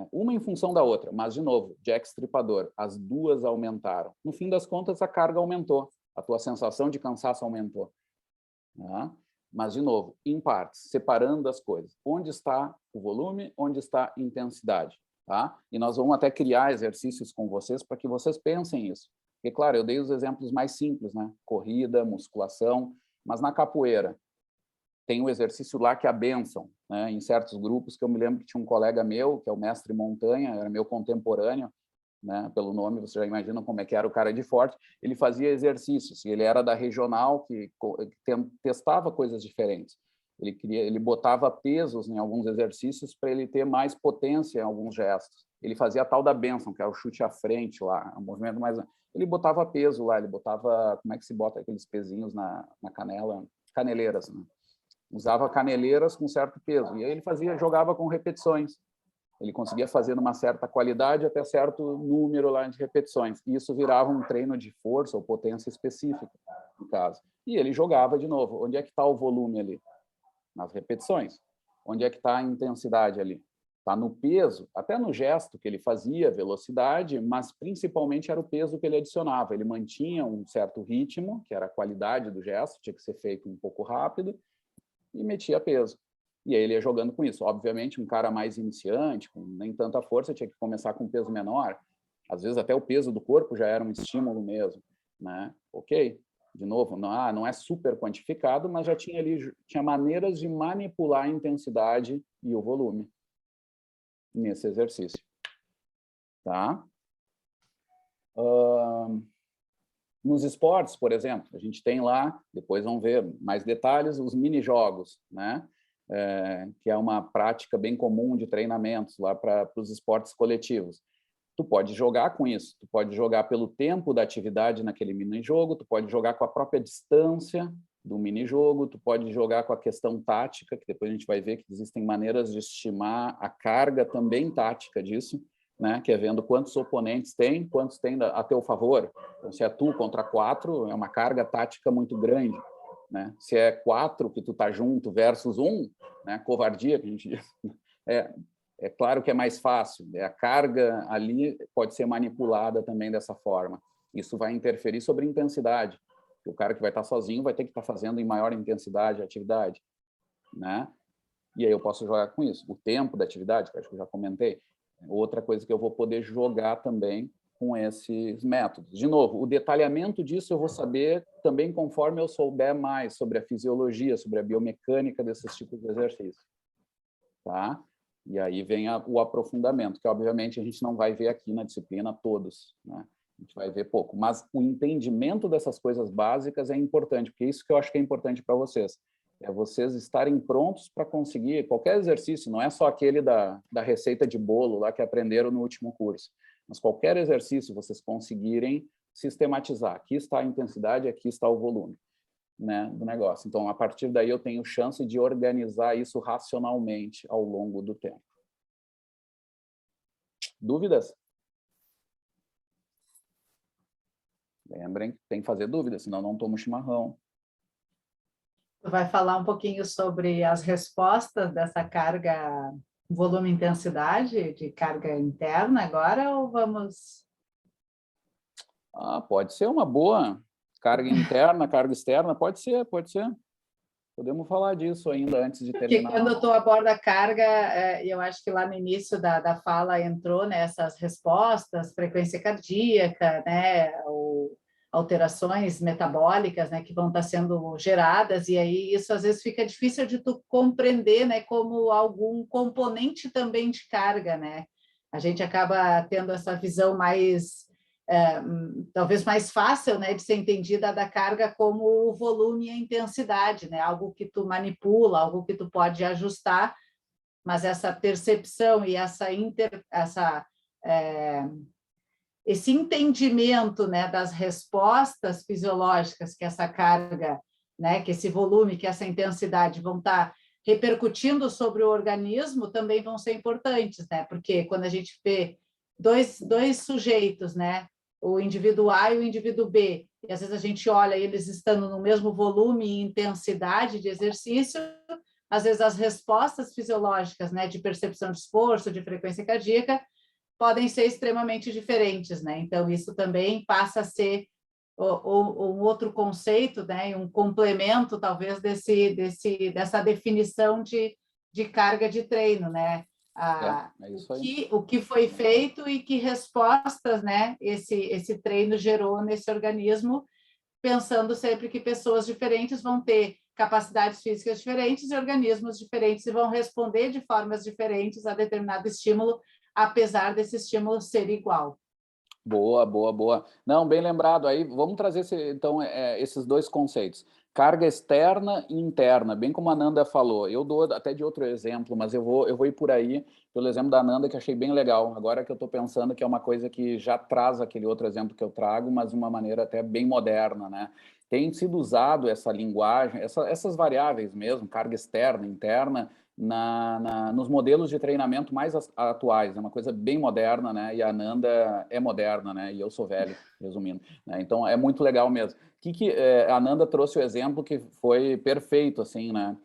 Uma em função da outra, mas, de novo, Jack Stripador, as duas aumentaram. No fim das contas, a carga aumentou, a tua sensação de cansaço aumentou. Mas, de novo, em partes, separando as coisas. Onde está o volume, onde está a intensidade. Tá? E nós vamos até criar exercícios com vocês para que vocês pensem isso. Porque, claro, eu dei os exemplos mais simples, né? Corrida, musculação, mas na capoeira, tem um exercício lá que é a bênção, né? Em certos grupos, que eu me lembro que tinha um colega meu, que é o mestre Montanha, era meu contemporâneo, né? Pelo nome, você já imagina como é que era o cara de forte, ele fazia exercícios, e ele era da regional, que testava coisas diferentes. Ele botava pesos em alguns exercícios para ele ter mais potência em alguns gestos. Ele fazia a tal da bênção, que é o chute à frente lá, um movimento mais... Ele botava peso lá, ele botava... Como é que se bota aqueles pezinhos na canela? Caneleiras, né? Usava caneleiras com certo peso. E aí ele jogava com repetições. Ele conseguia fazer numa certa qualidade até certo número lá de repetições. E isso virava um treino de força ou potência específica, no caso. E ele jogava de novo. Onde é que está o volume ali? Nas repetições. Onde é que está a intensidade ali? Está no peso, até no gesto que ele fazia, velocidade, mas principalmente era o peso que ele adicionava. Ele mantinha um certo ritmo, que era a qualidade do gesto, tinha que ser feito um pouco rápido, e metia peso. E aí ele ia jogando com isso. Obviamente, um cara mais iniciante, com nem tanta força, tinha que começar com um peso menor. Às vezes, até o peso do corpo já era um estímulo mesmo, né? Ok, de novo, não é super quantificado, mas já tinha maneiras de manipular a intensidade e o volume nesse exercício. Tá? Nos esportes, por exemplo, a gente tem lá, depois vão ver mais detalhes, os mini-jogos, né? Que é uma prática bem comum de treinamentos lá para os esportes coletivos. Tu pode jogar com isso, tu pode jogar pelo tempo da atividade naquele mini-jogo, tu pode jogar com a própria distância do mini-jogo, tu pode jogar com a questão tática, que depois a gente vai ver que existem maneiras de estimar a carga também tática disso, né, que é vendo quantos oponentes tem, quantos tem a teu favor. Então, se é tu contra 4, é uma carga tática muito grande. Né? Se é 4 que tu tá junto versus 1, né, covardia, que a gente diz, é claro que é mais fácil. A carga ali pode ser manipulada também dessa forma. Isso vai interferir sobre a intensidade. O cara que vai estar sozinho vai ter que estar fazendo em maior intensidade a atividade. Né? E aí eu posso jogar com isso. O tempo da atividade, que acho que eu já comentei, outra coisa que eu vou poder jogar também com esses métodos. De novo, o detalhamento disso eu vou saber também conforme eu souber mais sobre a fisiologia, sobre a biomecânica desses tipos de exercícios. Tá? E aí vem o aprofundamento, que obviamente a gente não vai ver aqui na disciplina todos, né? A gente vai ver pouco. Mas o entendimento dessas coisas básicas é importante, porque isso que eu acho que é importante para vocês. É vocês estarem prontos para conseguir qualquer exercício, não é só aquele da receita de bolo lá que aprenderam no último curso, mas qualquer exercício vocês conseguirem sistematizar. Aqui está a intensidade, aqui está o volume, né, do negócio. Então, a partir daí, eu tenho chance de organizar isso racionalmente ao longo do tempo. Dúvidas? Lembrem que tem que fazer dúvidas, senão não tomo chimarrão. Tu vai falar um pouquinho sobre as respostas dessa carga, volume e intensidade de carga interna agora, ou vamos... Pode ser uma boa. Carga interna, carga externa, pode ser, pode ser. Podemos falar disso ainda antes de Porque terminar. quando tu aborda a carga, eu acho que lá no início da fala entrou nessas respostas, frequência cardíaca, né, ou alterações metabólicas, né, que vão estar sendo geradas, e aí isso às vezes fica difícil de tu compreender, né, como algum componente também de carga, né? A gente acaba tendo essa visão mais talvez mais fácil, né, de ser entendida da carga como o volume e a intensidade, né, algo que tu manipula, algo que tu pode ajustar, mas essa percepção e esse entendimento, né, das respostas fisiológicas que essa carga, né, que esse volume, que essa intensidade vão estar repercutindo sobre o organismo, também vão ser importantes, né, porque quando a gente vê dois sujeitos, né, o indivíduo A e o indivíduo B, e às vezes a gente olha eles estando no mesmo volume e intensidade de exercício, às vezes as respostas fisiológicas, né, de percepção de esforço, de frequência cardíaca, podem ser extremamente diferentes, né? Então, isso também passa a ser um outro conceito, né? Um complemento, talvez, dessa definição de carga de treino, né? É isso aí. O que foi feito e que respostas, né, esse treino gerou nesse organismo, pensando sempre que pessoas diferentes vão ter capacidades físicas diferentes e organismos diferentes e vão responder de formas diferentes a determinado estímulo, apesar desse estímulo ser igual. Boa, boa, boa. Não, bem lembrado. Aí vamos trazer então esses dois conceitos. Carga externa e interna, bem como a Nanda falou. Eu dou até de outro exemplo, mas eu vou ir por aí pelo exemplo da Nanda, que achei bem legal. Agora que eu estou pensando que é uma coisa que já traz aquele outro exemplo que eu trago, mas de uma maneira até bem moderna, né? Tem sido usado essa linguagem, essas variáveis mesmo, carga externa, interna, nos modelos de treinamento mais atuais. É uma coisa bem moderna, né? E a Nanda é moderna, né? E eu sou velho, resumindo, né? Então é muito legal mesmo. A Nanda trouxe o exemplo que foi perfeito, assim, né?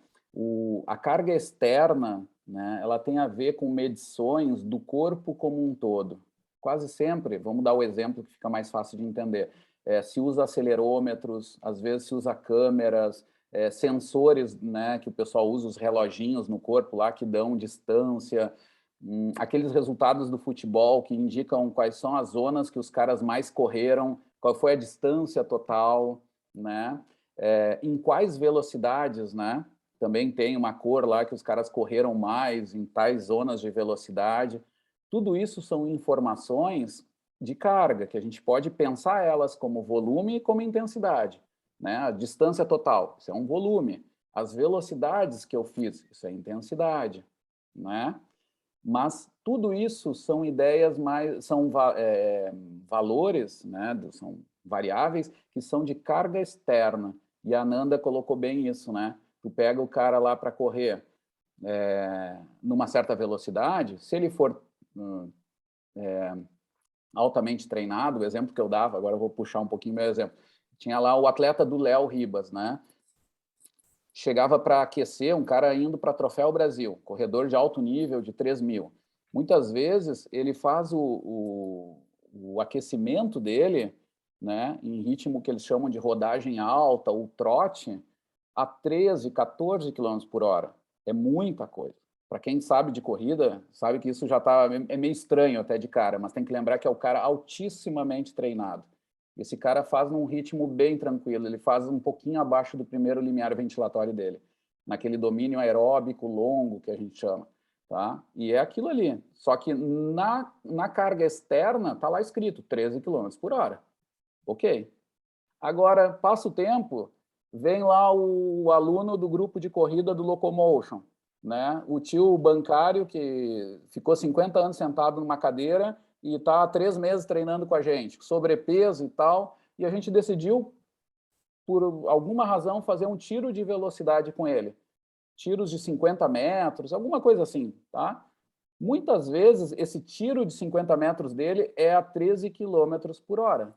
A carga externa, né? Ela tem a ver com medições do corpo como um todo. Quase sempre, vamos dar o exemplo que fica mais fácil de entender. Se usa acelerômetros, às vezes se usa câmeras, sensores, né, que o pessoal usa, os reloginhos no corpo lá que dão distância, aqueles resultados do futebol que indicam quais são as zonas que os caras mais correram, qual foi a distância total, né, em quais velocidades, né, também tem uma cor lá que os caras correram mais em tais zonas de velocidade. Tudo isso são informações de carga, que a gente pode pensar elas como volume e como intensidade. Né? A distância total, isso é um volume. As velocidades que eu fiz, isso é intensidade. Né? Mas tudo isso são ideias são valores, né? São variáveis que são de carga externa. E a Ananda colocou bem isso, né? Tu pega o cara lá para correr numa certa velocidade, se ele for altamente treinado, o exemplo que eu dava, agora eu vou puxar um pouquinho meu exemplo, tinha lá o atleta do Léo Ribas, né? Chegava para aquecer, um cara indo para Troféu Brasil, corredor de alto nível de 3.000. Muitas vezes ele faz o aquecimento dele, né, em ritmo que eles chamam de rodagem alta, o trote, a 13, 14 km por hora. É muita coisa. Para quem sabe de corrida, sabe que isso já é meio estranho até de cara, mas tem que lembrar que é o cara altissimamente treinado. Esse cara faz num ritmo bem tranquilo, ele faz um pouquinho abaixo do primeiro limiar ventilatório dele, naquele domínio aeróbico longo que a gente chama. Tá? E é aquilo ali. Só que na carga externa está lá escrito 13 km por hora. Ok. Agora, passa o tempo, vem lá o aluno do grupo de corrida do Locomotion, né? O tio bancário que ficou 50 anos sentado numa cadeira e está há 3 meses treinando com a gente, sobrepeso e tal, e a gente decidiu, por alguma razão, fazer um tiro de velocidade com ele. Tiros de 50 metros, alguma coisa assim, tá? Muitas vezes, esse tiro de 50 metros dele é a 13 km por hora.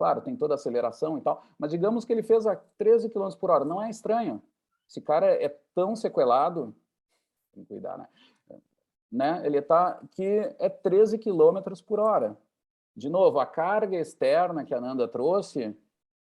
Claro, tem toda a aceleração e tal, mas digamos que ele fez a 13 km por hora. Não é estranho. Esse cara é tão sequelado, tem que cuidar, né? Ele está que é 13 km por hora. De novo, a carga externa que a Nanda trouxe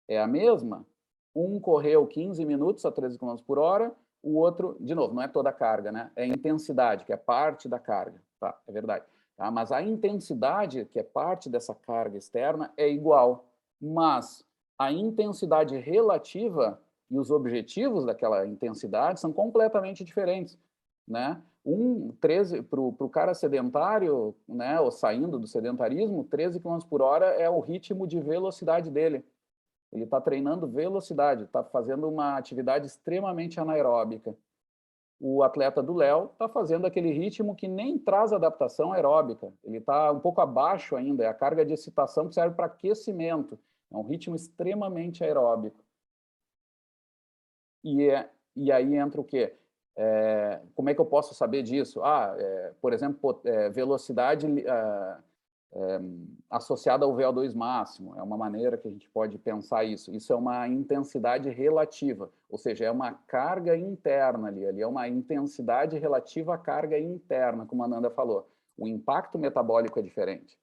é a mesma. Um correu 15 minutos a 13 km por hora, o outro, de novo, não é toda a carga, né? É a intensidade, que é parte da carga. Tá, é verdade. Tá? Mas a intensidade, que é parte dessa carga externa, é igual. Mas a intensidade relativa e os objetivos daquela intensidade são completamente diferentes, né? 13 para o cara sedentário, né, ou saindo do sedentarismo, 13 km por hora é o ritmo de velocidade dele. Ele está treinando velocidade, está fazendo uma atividade extremamente anaeróbica. O atleta do Léo está fazendo aquele ritmo que nem traz adaptação aeróbica. Ele está um pouco abaixo ainda, é a carga de excitação que serve para aquecimento. É um ritmo extremamente aeróbico. E aí entra o quê? Como é que eu posso saber disso? Por exemplo, velocidade associada ao VO2 máximo. É uma maneira que a gente pode pensar isso. Isso é uma intensidade relativa, ou seja, é uma carga interna ali é uma intensidade relativa à carga interna, como a Nanda falou. O impacto metabólico é diferente.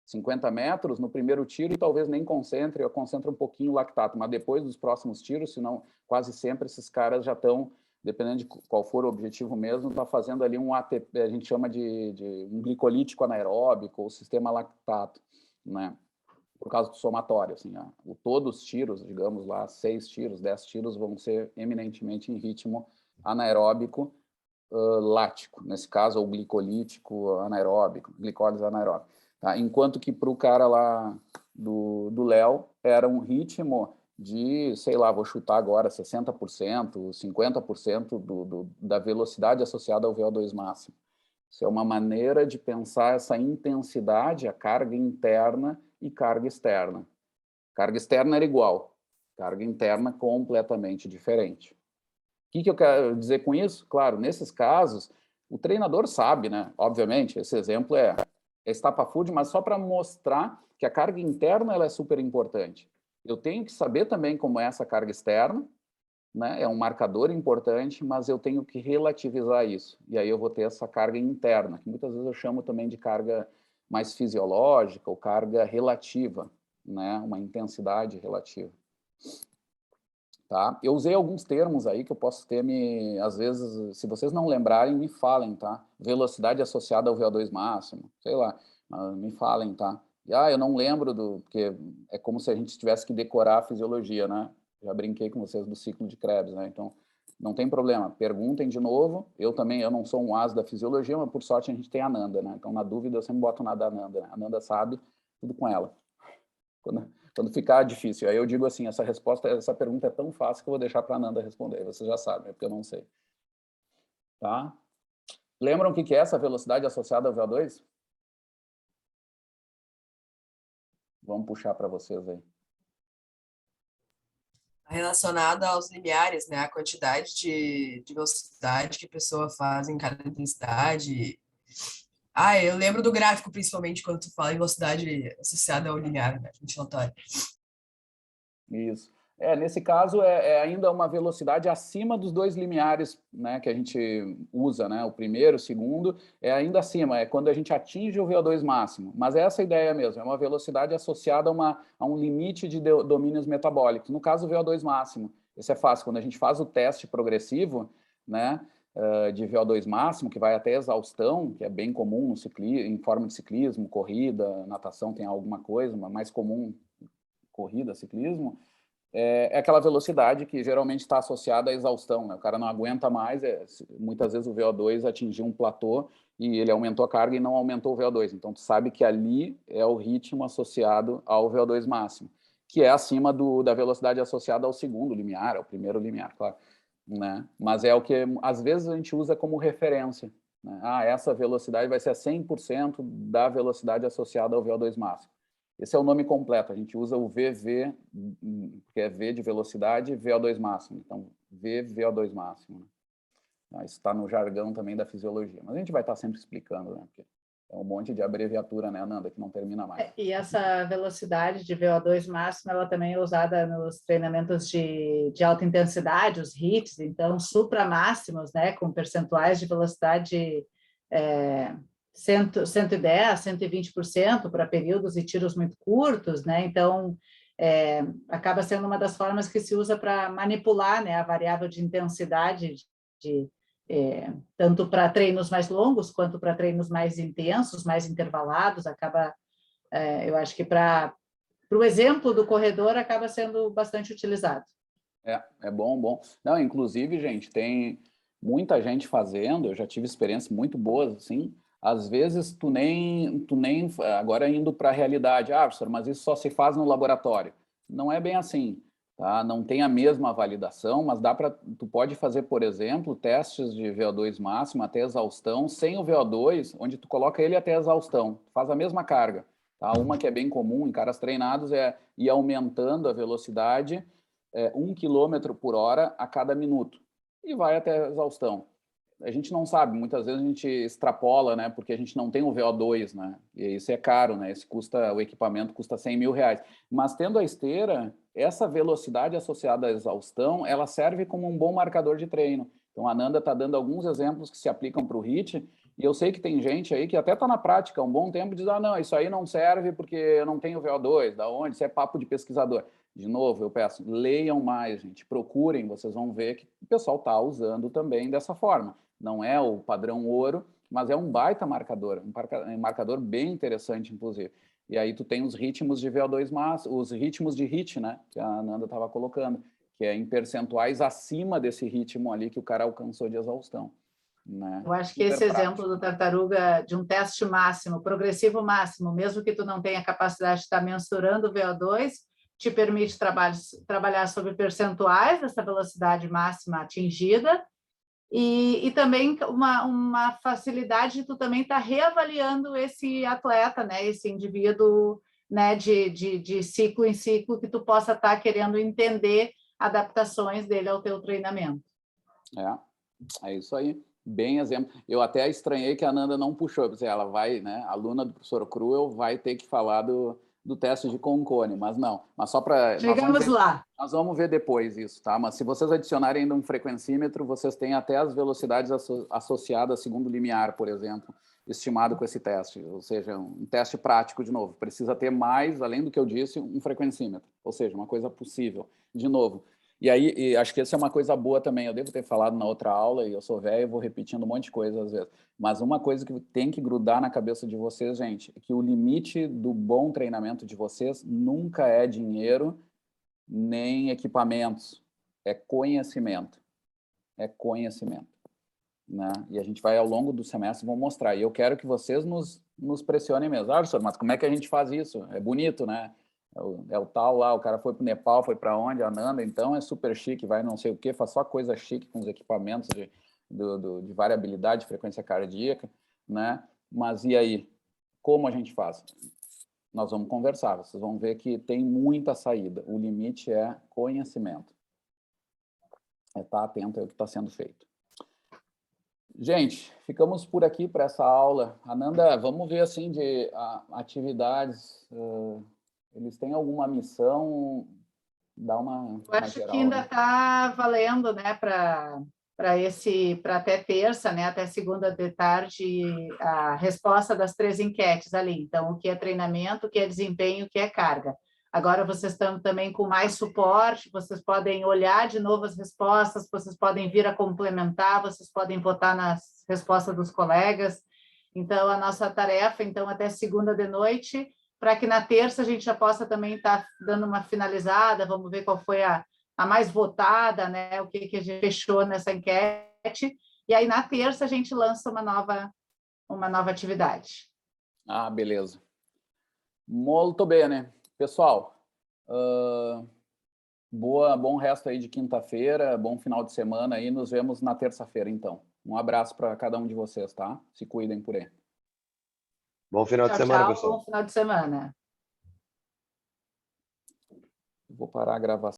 50 metros no primeiro tiro e talvez nem concentre, ou concentra um pouquinho o lactato, mas depois dos próximos tiros, senão quase sempre esses caras já estão, dependendo de qual for o objetivo mesmo, está fazendo ali um ATP, a gente chama de um glicolítico anaeróbico, ou sistema lactato, né? Por causa do somatório, assim, todos os tiros, digamos lá, 6 tiros, 10 tiros vão ser eminentemente em ritmo anaeróbico lático, nesse caso, ou glicolítico anaeróbico, glicólise anaeróbica. Tá? Enquanto que para o cara lá do Léo, era um ritmo de, sei lá, vou chutar agora, 60%, 50% da velocidade associada ao VO2 máximo. Isso é uma maneira de pensar essa intensidade, a carga interna e carga externa. Carga externa era igual, carga interna completamente diferente. O que eu quero dizer com isso? Claro, nesses casos, o treinador sabe, né? Obviamente, esse exemplo é estapafúrdio, mas só para mostrar que a carga interna ela é super importante. Eu tenho que saber também como é essa carga externa, né? É um marcador importante, mas eu tenho que relativizar isso. E aí eu vou ter essa carga interna, que muitas vezes eu chamo também de carga mais fisiológica ou carga relativa, né? Uma intensidade relativa. Tá? Eu usei alguns termos aí que eu posso ter, às vezes, se vocês não lembrarem, me falem, tá? Velocidade associada ao VO2 máximo, sei lá, me falem, tá? Eu não lembro porque é como se a gente tivesse que decorar a fisiologia, né? Já brinquei com vocês do ciclo de Krebs, né? Então, não tem problema, perguntem de novo. Eu não sou um as da fisiologia, mas por sorte a gente tem a Nanda, né? Então, na dúvida, eu sempre boto na da Nanda, né? A Nanda sabe tudo com ela. Quando ficar difícil. Aí eu digo assim, essa pergunta é tão fácil que eu vou deixar para a Nanda responder. Você já sabe, é porque eu não sei. Tá? Lembram o que é essa velocidade associada ao VO2? Vamos puxar para vocês aí. Relacionada aos limiares, né? A quantidade de velocidade que a pessoa faz em cada intensidade. Eu lembro do gráfico, principalmente, quando tu fala em velocidade associada ao limiar, né? Ventilatório. Isso. Nesse caso, ainda uma velocidade acima dos 2 limiares, né, que a gente usa, né? O primeiro, o segundo, é ainda acima, é quando a gente atinge o VO2 máximo. Mas é essa ideia mesmo, é uma velocidade associada a um limite de domínios metabólicos. No caso, o VO2 máximo. Isso é fácil, quando a gente faz o teste progressivo, né, de VO2 máximo, que vai até exaustão, que é bem comum no ciclismo, em forma de ciclismo, corrida, natação tem alguma coisa, mas mais comum corrida, ciclismo, é aquela velocidade que geralmente está associada à exaustão, né? O cara não aguenta mais, muitas vezes o VO2 atingiu um platô e ele aumentou a carga e não aumentou o VO2. Então, tu sabe que ali é o ritmo associado ao VO2 máximo, que é acima da velocidade associada ao segundo limiar, ao primeiro limiar, claro. Né? Mas é o que, às vezes, a gente usa como referência. Né? Essa velocidade vai ser 100% da velocidade associada ao VO2 máximo. Esse é o nome completo, a gente usa o VV, que é V de velocidade, e VO2 máximo. Então, VO2 máximo. Né? Isso está no jargão também da fisiologia. Mas a gente vai estar sempre explicando, né? Porque É um monte de abreviatura, né, Ananda, que não termina mais. E essa velocidade de VO2 máxima, ela também é usada nos treinamentos de alta intensidade, os HIITs, então supramáximos, né, com percentuais de velocidade 110, 120% para períodos e tiros muito curtos, né, então acaba sendo uma das formas que se usa para manipular, né, a variável de intensidade tanto para treinos mais longos quanto para treinos mais intensos, mais intervalados, eu acho que para o exemplo do corredor acaba sendo bastante utilizado. É bom, bom. Não, inclusive, gente, tem muita gente fazendo, eu já tive experiências muito boas, assim, às vezes tu nem agora indo para a realidade, professor, mas isso só se faz no laboratório. Não é bem assim. Tá? Não tem a mesma validação, mas tu pode fazer, por exemplo, testes de VO2 máximo até exaustão, sem o VO2, onde tu coloca ele até exaustão, faz a mesma carga. Tá? Uma que é bem comum em caras treinados é ir aumentando a velocidade 1 km por hora a cada minuto e vai até a exaustão. A gente não sabe, muitas vezes a gente extrapola, né, porque a gente não tem o VO2, né, e isso é caro, né, o equipamento custa 100 mil reais, mas tendo a esteira, essa velocidade associada à exaustão, ela serve como um bom marcador de treino. Então a Ananda está dando alguns exemplos que se aplicam para o HIIT, e eu sei que tem gente aí que até está na prática há um bom tempo e diz, não, isso aí não serve porque eu não tenho VO2, da onde? Isso é papo de pesquisador. De novo, eu peço, leiam mais, gente, procurem, vocês vão ver que o pessoal está usando também dessa forma. Não é o padrão ouro, mas é um baita marcador, um marcador bem interessante, inclusive. E aí tu tem os ritmos de VO2 os ritmos de HIIT, né, que a Ananda estava colocando, que é em percentuais acima desse ritmo ali que o cara alcançou de exaustão. Né? Eu acho que esse exemplo do tartaruga, de um teste máximo, progressivo máximo, mesmo que tu não tenha capacidade de estar mensurando o VO2, te permite trabalhar sobre percentuais dessa velocidade máxima atingida, e também uma facilidade de tu também estar reavaliando esse atleta, né, esse indivíduo, né, de ciclo em ciclo, que tu possa estar querendo entender adaptações dele ao teu treinamento. É isso aí. Bem exemplo. Eu até estranhei que a Ananda não puxou, porque ela vai, né, aluna do professor Cruel, vai ter que falar do teste de Concone, mas não. Mas só para... Chegamos lá. Nós vamos ver depois isso, tá? Mas se vocês adicionarem ainda um frequencímetro, vocês têm até as velocidades associadas segundo limiar, por exemplo, estimado com esse teste. Ou seja, um teste prático, de novo. Precisa ter mais, além do que eu disse, um frequencímetro. Ou seja, uma coisa possível. De novo. E aí, acho que essa é uma coisa boa também. Eu devo ter falado na outra aula, e eu sou velho e vou repetindo um monte de coisa às vezes. Mas uma coisa que tem que grudar na cabeça de vocês, gente, é que o limite do bom treinamento de vocês nunca é dinheiro nem equipamentos. É conhecimento. É conhecimento. Né? E a gente vai, ao longo do semestre, vamos mostrar. E eu quero que vocês nos pressionem mesmo. Professor, mas como é que a gente faz isso? É bonito, né? É o tal lá, o cara foi para o Nepal, foi para onde? A Ananda, então é super chique, vai não sei o quê, faz só coisa chique com os equipamentos de variabilidade, de frequência cardíaca, né? Mas e aí? Como a gente faz? Nós vamos conversar, vocês vão ver que tem muita saída. O limite é conhecimento. É estar atento ao que está sendo feito. Gente, ficamos por aqui para essa aula. Ananda, vamos ver assim de atividades... Eles têm alguma missão? Dá uma Eu acho geral, que ainda né? está valendo, né, para até terça, né, até segunda de tarde, a resposta das 3 enquetes ali. Então, o que é treinamento, o que é desempenho, o que é carga. Agora vocês estão também com mais suporte, vocês podem olhar de novo as respostas, vocês podem vir a complementar, vocês podem votar nas respostas dos colegas. Então, a nossa tarefa, então, até segunda de noite, para que na terça a gente já possa também estar dando uma finalizada, vamos ver qual foi a mais votada, né? O que a gente fechou nessa enquete, e aí na terça a gente lança uma nova atividade. Beleza. Molto bene. Pessoal, bom resto aí de quinta-feira, bom final de semana aí, nos vemos na terça-feira, então. Um abraço para cada um de vocês, tá? Se cuidem por aí. Bom final de semana, tchau, pessoal. bom final de semana. Vou parar a gravação.